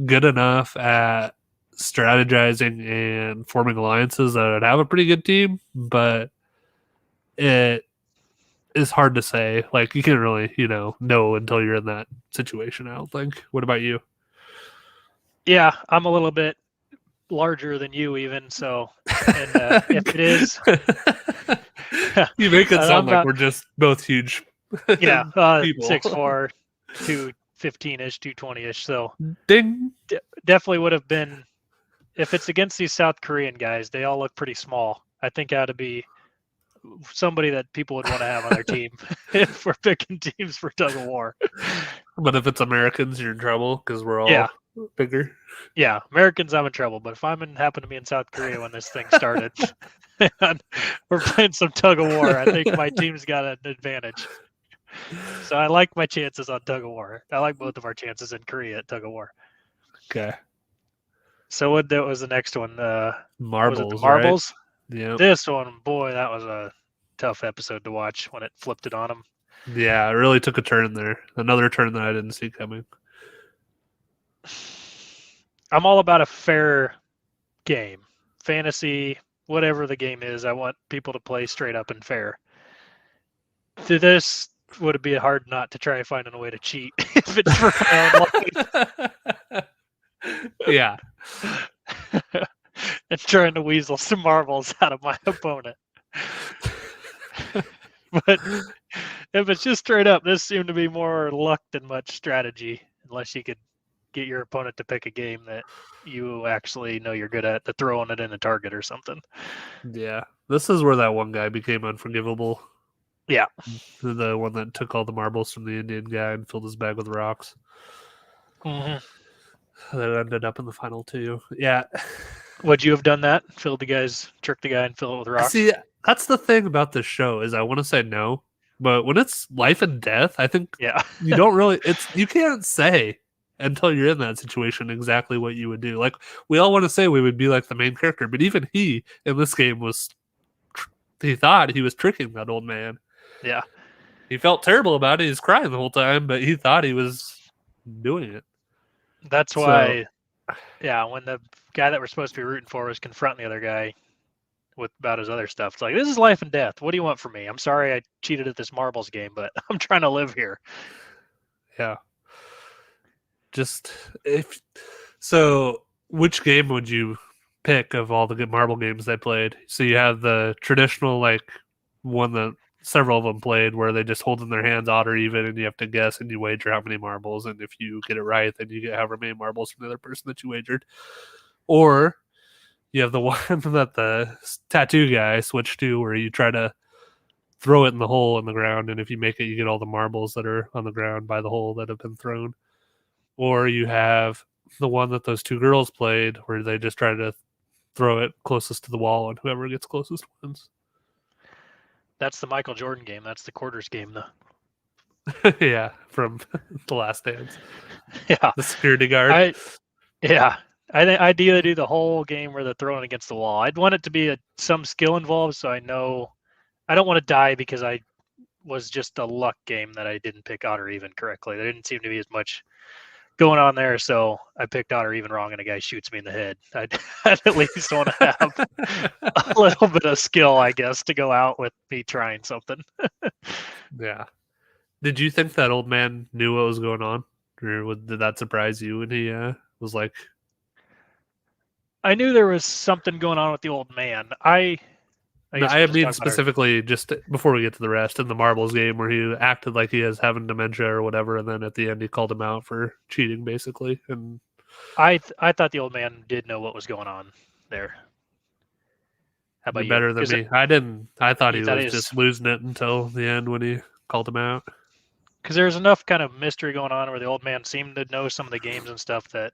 A: good enough at strategizing and forming alliances that I'd have a pretty good team, but it is hard to say. Like, you can't really, know until you're in that situation, I don't think. What about you?
B: Yeah, I'm a little bit larger than you even, so and if it is
A: you make it sound like we're just both huge
B: 6'4", 215-ish, 220-ish, so
A: ding.
B: Definitely would have been, if it's against these South Korean guys, they all look pretty small. I think I ought to be somebody that people would want to have on their team if we're picking teams for tug of war.
A: But if it's Americans, you're in trouble because we're all bigger.
B: Yeah, Americans, I'm in trouble. But if happen to be in South Korea when this thing started, and we're playing some tug of war, I think my team's got an advantage. So I like my chances on tug of war. I like both of our chances in Korea at tug of war.
A: Okay.
B: So what was the next one?
A: Marbles.
B: Marbles?
A: Right? Yeah.
B: This one, boy, that was a tough episode to watch when it flipped it on him.
A: Yeah, it really took a turn there. Another turn that I didn't see coming.
B: I'm all about a fair game. Fantasy, whatever the game is, I want people to play straight up and fair. To this would it be hard not to try finding a way to cheat if it's for my own life.
A: Yeah.
B: And trying to weasel some marbles out of my opponent. But if it's just straight up, this seemed to be more luck than much strategy, unless you could get your opponent to pick a game that you actually know you're good at, the throwing it in a target or something.
A: Yeah. This is where that one guy became unforgivable.
B: Yeah.
A: The one that took all the marbles from the Indian guy and filled his bag with rocks.
B: Hmm.
A: that ended up in the final two. Yeah.
B: Would you have done that? Trick the guy and fill it with rocks?
A: See, that's the thing about this show is I want to say no, but when it's life and death, I think
B: Yeah.
A: you don't really. It's you can't say until you're in that situation exactly what you would do. Like we all want to say we would be like the main character, but even he in this game was he thought he was tricking that old man.
B: Yeah.
A: He felt terrible about it. He was crying the whole time, but he thought he was doing it.
B: That's
A: So
B: why, yeah, when the guy that we're supposed to be rooting for was confronting the other guy with about his other stuff, it's like, this is life and death. What do you want from me? I'm sorry I cheated at this marbles game, but I'm trying to live here.
A: yeah, just if so, which game would you pick of all the good marble games they played? So you have the traditional like one that several of them played where they just hold in their hands odd or even and you have to guess and you wager how many marbles and if you get it right then you get however many marbles from the other person that you wagered. Or you have the one that the tattoo guy switched to where you try to throw it in the hole in the ground and if you make it you get all the marbles that are on the ground by the hole that have been thrown. Or you have the one that those two girls played where they just try to throw it closest to the wall and whoever gets closest wins.
B: That's the Michael Jordan game. That's the quarters game,
A: Yeah, from The Last Dance.
B: Yeah.
A: The security guard.
B: I'd either do the whole game where they're throwing against the wall. I'd want it to be some skill involved, so I know I don't want to die because I was just a luck game that I didn't pick odd or even correctly. There didn't seem to be as much going on there, so I picked odd or even wrong, and a guy shoots me in the head. I'd at least want to have a little bit of skill, I guess, to go out with me trying something.
A: Yeah. Did you think that old man knew what was going on? Or did that surprise you when he was like,
B: I knew there was something going on with the old man. I
A: no,
B: guess
A: I
B: we'll just
A: mean
B: talk about our.
A: specifically just before we get to the rest in the marbles game where he acted like he is having dementia or whatever, and then at the end he called him out for cheating basically. And
B: I thought the old man did know what was going on there. How
A: you're
B: about you?
A: better than
B: Because
A: me. I didn't. I thought
B: you
A: he
B: thought
A: was
B: he was
A: just losing it until the end when he called him out.
B: because there's enough kind of mystery going on where the old man seemed to know some of the games and stuff that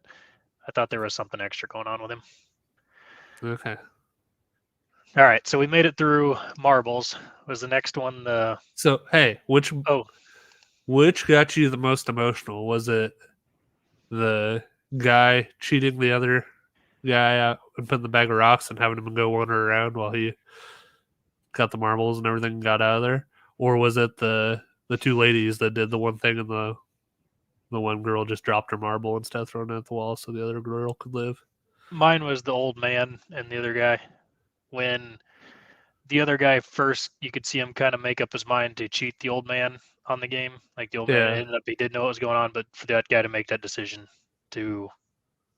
B: I thought there was something extra going on with him.
A: Okay.
B: All right, so we made it through marbles. Was the next one the?
A: So hey,
B: Oh,
A: which got you the most emotional? Was it the guy cheating the other guy out and putting the bag of rocks and having him go wander around while he got the marbles and everything and got out of there? Or was it the two ladies that did the one thing and the one girl just dropped her marble instead of throwing it at the wall so the other girl could live?
B: mine was the old man and the other guy. When the other guy first, you could see him kind of make up his mind to cheat the old man on the game. Like the old man
A: Yeah.
B: ended up, he didn't know what was going on, but for that guy to make that decision to,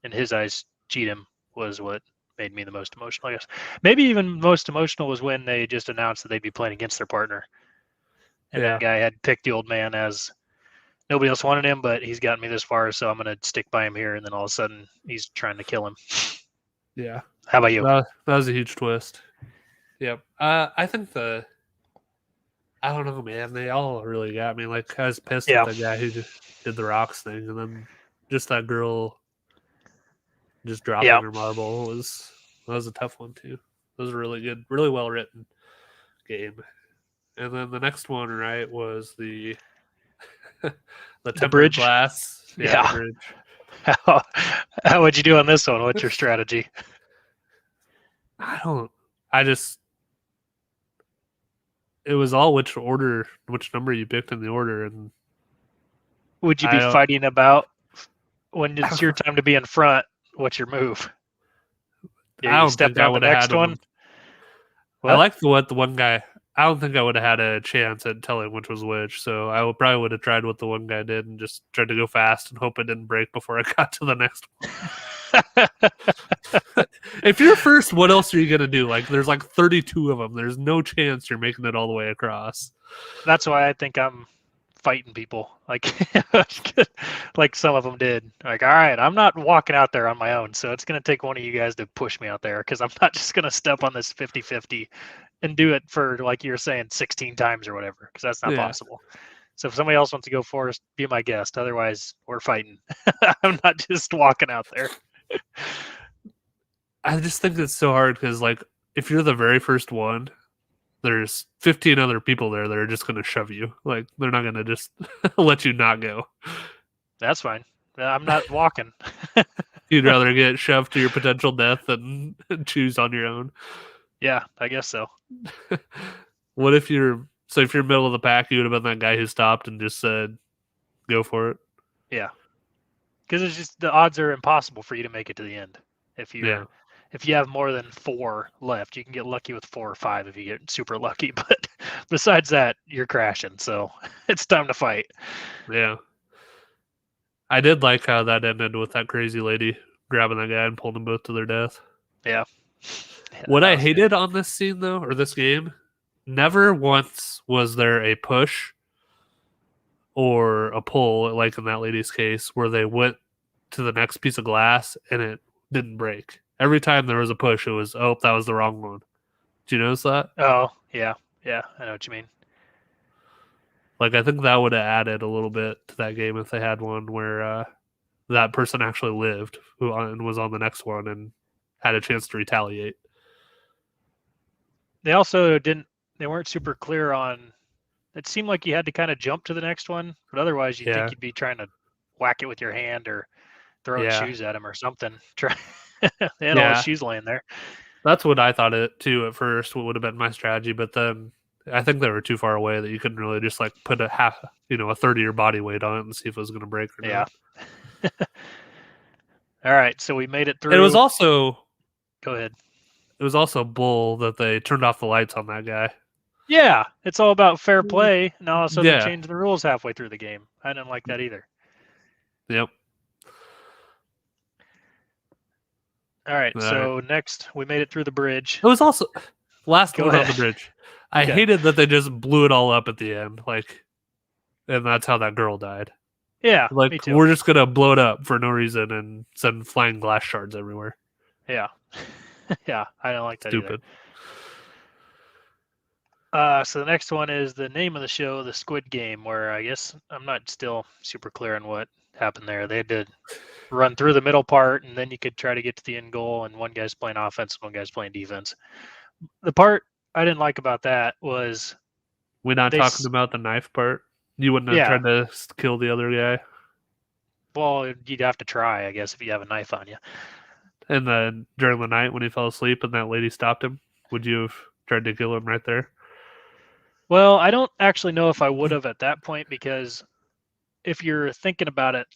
B: in his eyes, cheat him was what made me the most emotional, I guess. Maybe even most emotional was when they just announced that they'd be playing against their partner. And
A: Yeah.
B: that guy had picked the old man as nobody else wanted him, but he's gotten me this far, so I'm going to stick by him here. And then all of a sudden, he's trying to kill him.
A: Yeah.
B: How about you?
A: That was a huge twist. Yep. I think I don't know, man. They all really got me. Like I was pissed
B: Yeah.
A: at the guy who just did the rocks thing, and then just that girl just dropping
B: Yeah.
A: her marble was a tough one too. It was a really good, really well written game. And then the next one, right, was the the tempered
B: bridge?
A: glass.
B: Yeah.
A: The bridge.
B: How would you do on this one? What's your strategy?
A: I just it was all which number you picked in the order, and
B: Would you be fighting about when it's your time to be in front? What's your move?
A: I don't
B: step
A: think I
B: on the
A: would have
B: next
A: had
B: one.
A: I like the one guy. I don't think I would have had a chance at telling which was which, so I probably would have tried what the one guy did and just tried to go fast and hope it didn't break before I got to the next one. If you're first, what else are you gonna do? Like, there's like 32 of them. There's no chance you're making it all the way across.
B: That's why I think I'm fighting people, like like some of them did. Like, all right, I'm not walking out there on my own, so it's gonna take one of you guys to push me out there because I'm not just gonna step on this 50-50 and do it for, like you're saying, 16 times or whatever, because that's not possible. So if somebody else wants to go first, be my guest. Otherwise, we're fighting. I'm not just walking out there.
A: I just think it's so hard because, like, if you're the very first one, there's 15 other people there that are just going to shove you. Like, they're not going to just let you not go.
B: That's fine. I'm not walking.
A: You'd rather get shoved to your potential death than choose on your own.
B: Yeah, I guess so.
A: What if you're middle of the pack, you would have been that guy who stopped and just said, go for it.
B: Yeah. Because it's just the odds are impossible for you to make it to the end. If you have more than 4 left, you can get lucky with 4 or 5 if you get super lucky. But besides that, you're crashing. So it's time to fight.
A: Yeah. I did like how that ended with that crazy lady grabbing that guy and pulling them both to their death.
B: Yeah.
A: What I hated on this scene, though, or this game, never once was there a push or a pull, like in that lady's case, where they went to the next piece of glass and it didn't break. Every time there was a push, it was, oh, that was the wrong one. Do you notice that?
B: Oh, yeah. Yeah, I know what you mean.
A: Like, I think that would have added a little bit to that game if they had one where that person actually lived and was on the next one and had a chance to retaliate.
B: They also they weren't super clear on, it seemed like you had to kind of jump to the next one, but otherwise you'd think you'd be trying to whack it with your hand or throwing shoes at him or something. They had all the shoes laying there.
A: That's what I thought it too at first, what would have been my strategy, but then I think they were too far away that you couldn't really just like put a third of your body weight on it and see if it was going to break or not.
B: All right, so we made it through.
A: It was also...
B: Go ahead.
A: It was also bull that they turned off the lights on that guy.
B: Yeah, it's all about fair play, and all of a sudden they changed the rules halfway through the game. I didn't like that either.
A: Yep.
B: All right, so next we made it through the bridge.
A: It was also last one on the bridge. I hated that they just blew it all up at the end, and that's how that girl died.
B: Yeah,
A: like
B: me too.
A: We're just gonna blow it up for no reason and send flying glass shards everywhere.
B: Yeah, yeah, I don't like that
A: Stupid.
B: Either. So the next one is the name of the show, The Squid Game, where I guess I'm not still super clear on what happened there. They had to run through the middle part, and then you could try to get to the end goal, and one guy's playing offense, one guy's playing defense. The part I didn't like about that was...
A: We're not talking about the knife part? You wouldn't have tried to kill the other guy?
B: Well, you'd have to try, I guess, if you have a knife on you.
A: And then during the night when he fell asleep and that lady stopped him, would you have tried to kill him right there?
B: Well, I don't actually know if I would have at that point, because if you're thinking about it,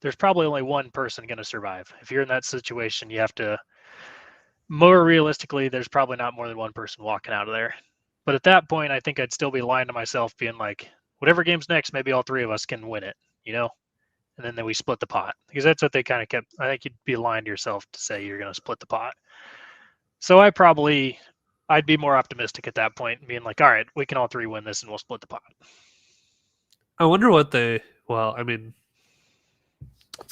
B: there's probably only one person going to survive. If you're in that situation, you have to... More realistically, there's probably not more than one person walking out of there. But at that point, I think I'd still be lying to myself, being like, whatever game's next, maybe all 3 of us can win it, And then we split the pot, because that's what they kind of kept. I think you'd be lying to yourself to say you're going to split the pot. So I'd be more optimistic at that point, being like, all right, we can all 3 win this and we'll split the pot.
A: I wonder what it's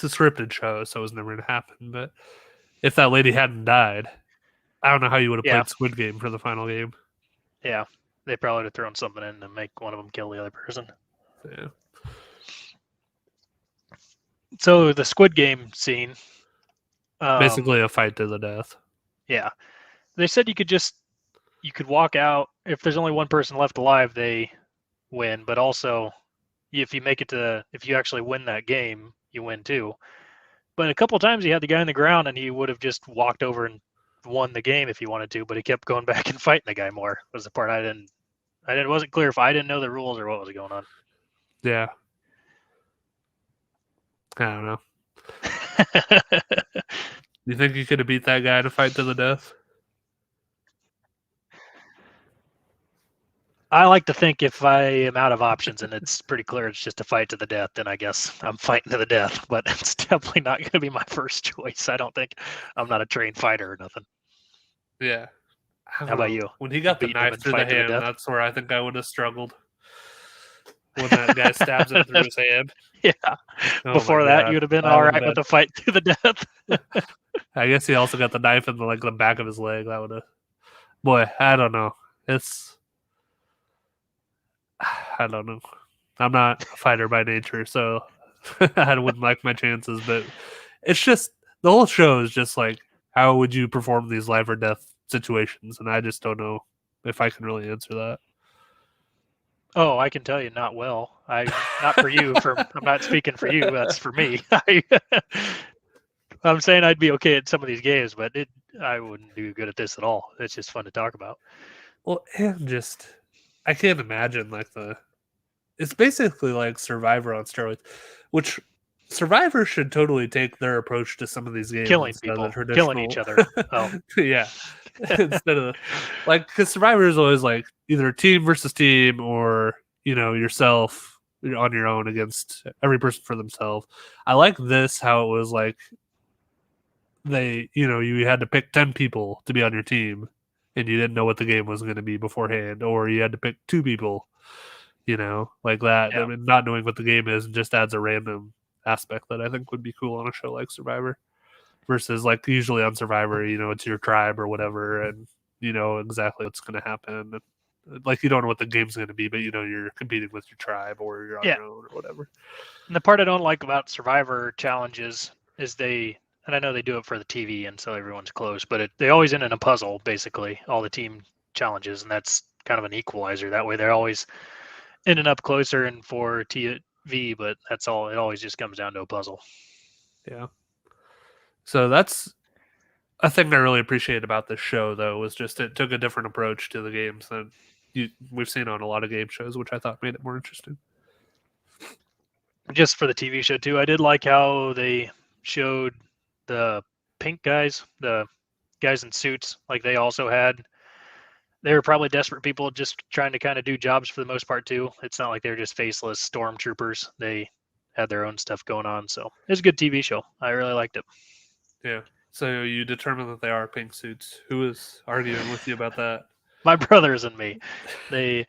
A: a scripted show, so it was never going to happen. But if that lady hadn't died, I don't know how you would have played Squid Game for the final game.
B: Yeah, they probably would have thrown something in to make one of them kill the other person.
A: Yeah.
B: So the Squid Game scene,
A: basically a fight to the death.
B: Yeah, they said you could walk out if there's only one person left alive, they win. But also, if you actually win that game, you win too. But a couple of times he had the guy on the ground, and he would have just walked over and won the game if he wanted to. But he kept going back and fighting the guy more. Was the part it wasn't clear if I didn't know the rules or what was going on.
A: Yeah. I don't know. You think you could have beat that guy to fight to the death?
B: I like to think if I am out of options and it's pretty clear it's just a fight to the death, then I guess I'm fighting to the death. But it's definitely not going to be my first choice. I don't think. I'm not a trained fighter or nothing.
A: Yeah.
B: How about you?
A: When he got the knife through the hand, that's where I think I would have struggled. When that guy stabs it through his hand.
B: Yeah. Before that, you would have been all right with the fight to the death.
A: I guess he also got the knife in the back of his leg. That would have... Boy, I don't know. I don't know. I'm not a fighter by nature, so I wouldn't like my chances. But it's just the whole show is just like, how would you perform these life or death situations? And I just don't know if I can really answer that.
B: Oh, I can tell you not well. Not for you. I'm not speaking for you. That's for me. I'm saying I'd be okay at some of these games, but I wouldn't do good at this at all. It's just fun to talk about.
A: Well, and just I can't imagine like it's basically like Survivor on steroids, which Survivor should totally take their approach to some of these games
B: Killing
A: instead of the
B: people, killing each
A: traditional.
B: other. Oh,
A: Yeah, instead of like because Survivor is always like either team versus team or yourself on your own against every person for themselves. I like this how it was like you had to pick 10 people to be on your team and you didn't know what the game was going to be beforehand, or you had to pick 2 people, like that. I
B: yeah.
A: mean, not knowing what the game is just adds a random aspect that I think would be cool on a show like Survivor versus like usually on Survivor, it's your tribe or whatever, and you know exactly what's going to happen. Like you don't know what the game's going to be, but you're competing with your tribe or you're on
B: Yeah.
A: your own or whatever.
B: And the part I don't like about Survivor challenges is and I know they do it for the TV and so everyone's close, but they always end in a puzzle, basically, all the team challenges, and that's kind of an equalizer. That way they're always ending up closer and for TV, but that's all. It always just comes down to a puzzle.
A: Yeah. So that's a thing I really appreciate about this show, though, was just it took a different approach to the games than we've seen on a lot of game shows, which I thought made it more interesting.
B: Just for the TV show too, I did like how they showed the pink guys, the guys in suits, like they were probably desperate people just trying to kind of do jobs for the most part too. It's not like they're just faceless stormtroopers. They had their own stuff going on. So it's a good TV show. I really liked it.
A: Yeah. So you determine that they are pink suits. Who was arguing with you about that?
B: My brothers and me, they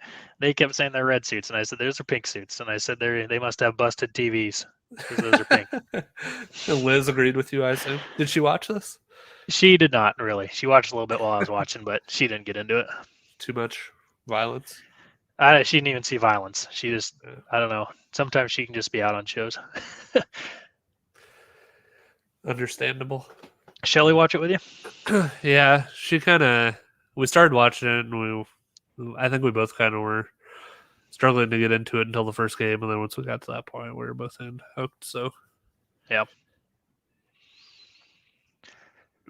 B: kept saying they're red suits, and I said those are pink suits, and I said they must have busted TVs because those are pink.
A: And Liz agreed with you, I assume. Did she watch this?
B: She did not really. She watched a little bit while I was watching, but she didn't get into it.
A: Too much violence?
B: She didn't even see violence. She just, I don't know. Sometimes she can just be out on shows.
A: Understandable.
B: Shelly watch it with you?
A: Yeah, we started watching it and I think we both kind of were struggling to get into it until the first game, and then once we got to that point, we were both hooked. So,
B: yeah,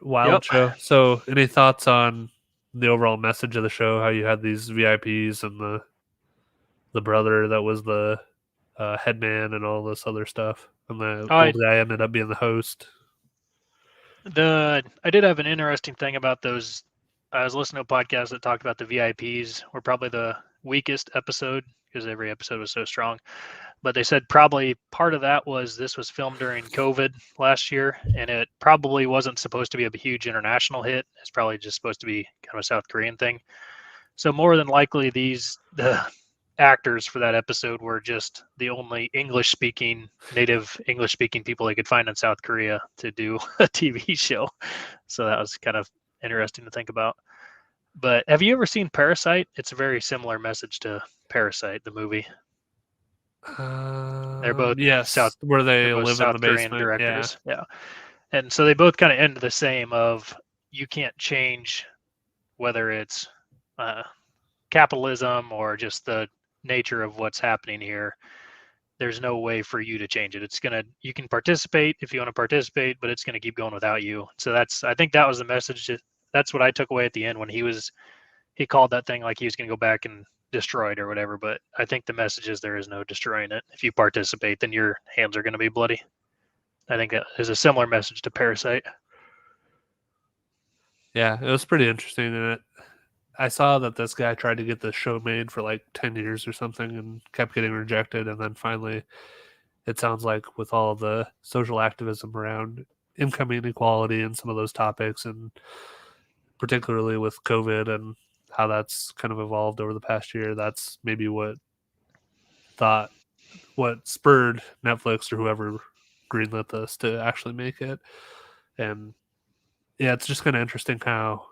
A: wild show. So, any thoughts on the overall message of the show? How you had these VIPs and the brother that was the headman and all this other stuff, and the old guy ended up being the host.
B: I did have an interesting thing about those. I was listening to a podcast that talked about the VIPs were probably the weakest episode because every episode was so strong. But they said probably part of that was this was filmed during COVID last year, and it probably wasn't supposed to be a huge international hit. It's probably just supposed to be kind of a South Korean thing. So more than likely, the actors for that episode were just the only native English speaking people they could find in South Korea to do a TV show. So that was kind of interesting to think about. But have you ever seen Parasite? It's a very similar message to Parasite, the movie. They're both
A: where they live
B: South
A: in the
B: Korean
A: basement.
B: directors. Yeah. And so they both kind of end the same of you can't change whether it's capitalism or just the nature of what's happening here. There's no way for you to change it. You can participate if you want to participate, but it's gonna keep going without you. So I think that was the message. That's what I took away at the end when he called that thing like he was gonna go back and destroy it or whatever. But I think the message is there is no destroying it. If you participate, then your hands are gonna be bloody. I think that is a similar message to Parasite.
A: Yeah, it was pretty interesting in it. I saw that this guy tried to get the show made for like 10 years or something and kept getting rejected. And then finally, it sounds like with all the social activism around income inequality and some of those topics, and particularly with COVID and how that's kind of evolved over the past year, that's maybe what spurred Netflix or whoever greenlit this to actually make it. And yeah, it's just kind of interesting how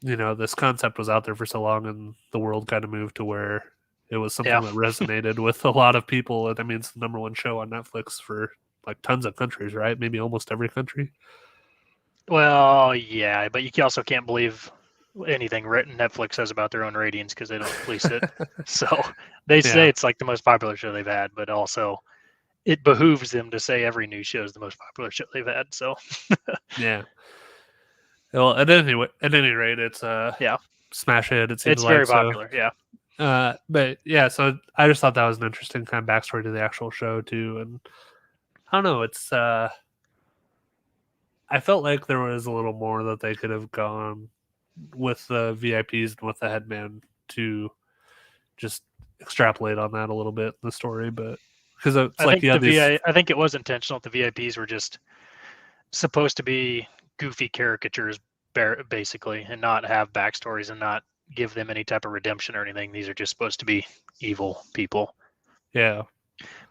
A: this concept was out there for so long and the world kind of moved to where it was something
B: Yeah.
A: that resonated with a lot of people. And I mean, it's the number one show on Netflix for like tons of countries, right? Maybe almost every country.
B: Well, yeah, but you also can't believe anything written Netflix says about their own ratings because they don't police it. So they say
A: Yeah.
B: it's like the most popular show they've had, but also it behooves them to say every news show is the most popular show they've had. So
A: Yeah. Well, at any rate, it's
B: yeah,
A: smash hit. It seems
B: it's
A: like
B: very
A: so.
B: popular. Yeah.
A: But yeah, so I just thought that was an interesting kind of backstory to the actual show too, and I don't know. It's I felt like there was a little more that they could have gone with the VIPs and with the headman to just extrapolate on that a little bit in the story, but because it's
B: I
A: like
B: think
A: you have these.
B: I think it was intentional. The VIPs were just supposed to be goofy caricatures, basically, and not have backstories and not give them any type of redemption or anything. These are just supposed to be evil people.
A: Yeah,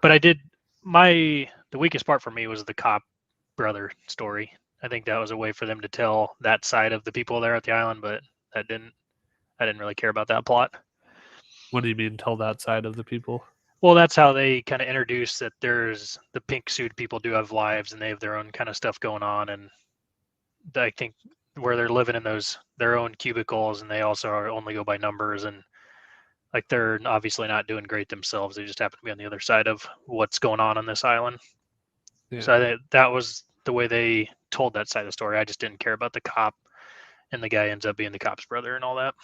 B: But the weakest part for me was the cop brother story. I think that was a way for them to tell that side of the people there at the island, but I didn't really care about that plot.
A: what do you mean? Tell that side of the people?
B: Well, that's how they kind of introduce that there's the pink suit people do have lives and they have their own kind of stuff going on. And I think where they're living in their own cubicles and they also only go by numbers and like they're obviously not doing great themselves. They just happen to be on the other side of what's going on this island.
A: Yeah.
B: So I think that was the way they told that side of the story. I just didn't care about the cop and the guy ends up being the cop's brother and all that.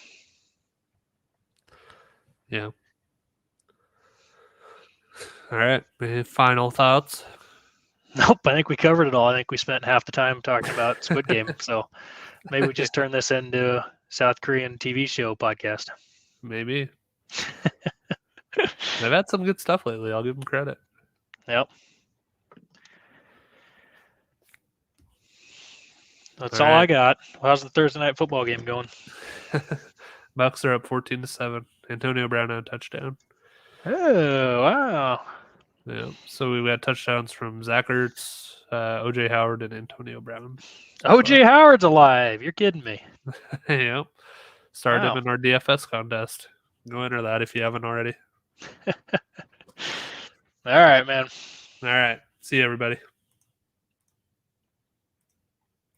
A: Yeah. All right. Any final thoughts?
B: Nope, I think we covered it all. I think we spent half the time talking about Squid Game. So maybe we just turn this into a South Korean TV show podcast.
A: Maybe. They've had some good stuff lately. I'll give them credit.
B: Yep. That's all I got. How's the Thursday night football game going?
A: Bucks are up 14-7. Antonio Brown had a touchdown.
B: Oh, wow.
A: Yeah. So we got touchdowns from Zach Ertz, OJ Howard, and Antonio Brown.
B: OJ Howard's alive. You're kidding me.
A: Yeah. Started
B: Wow.
A: him in our DFS contest. Go enter that if you haven't already.
B: All right, man.
A: All right. See you, everybody.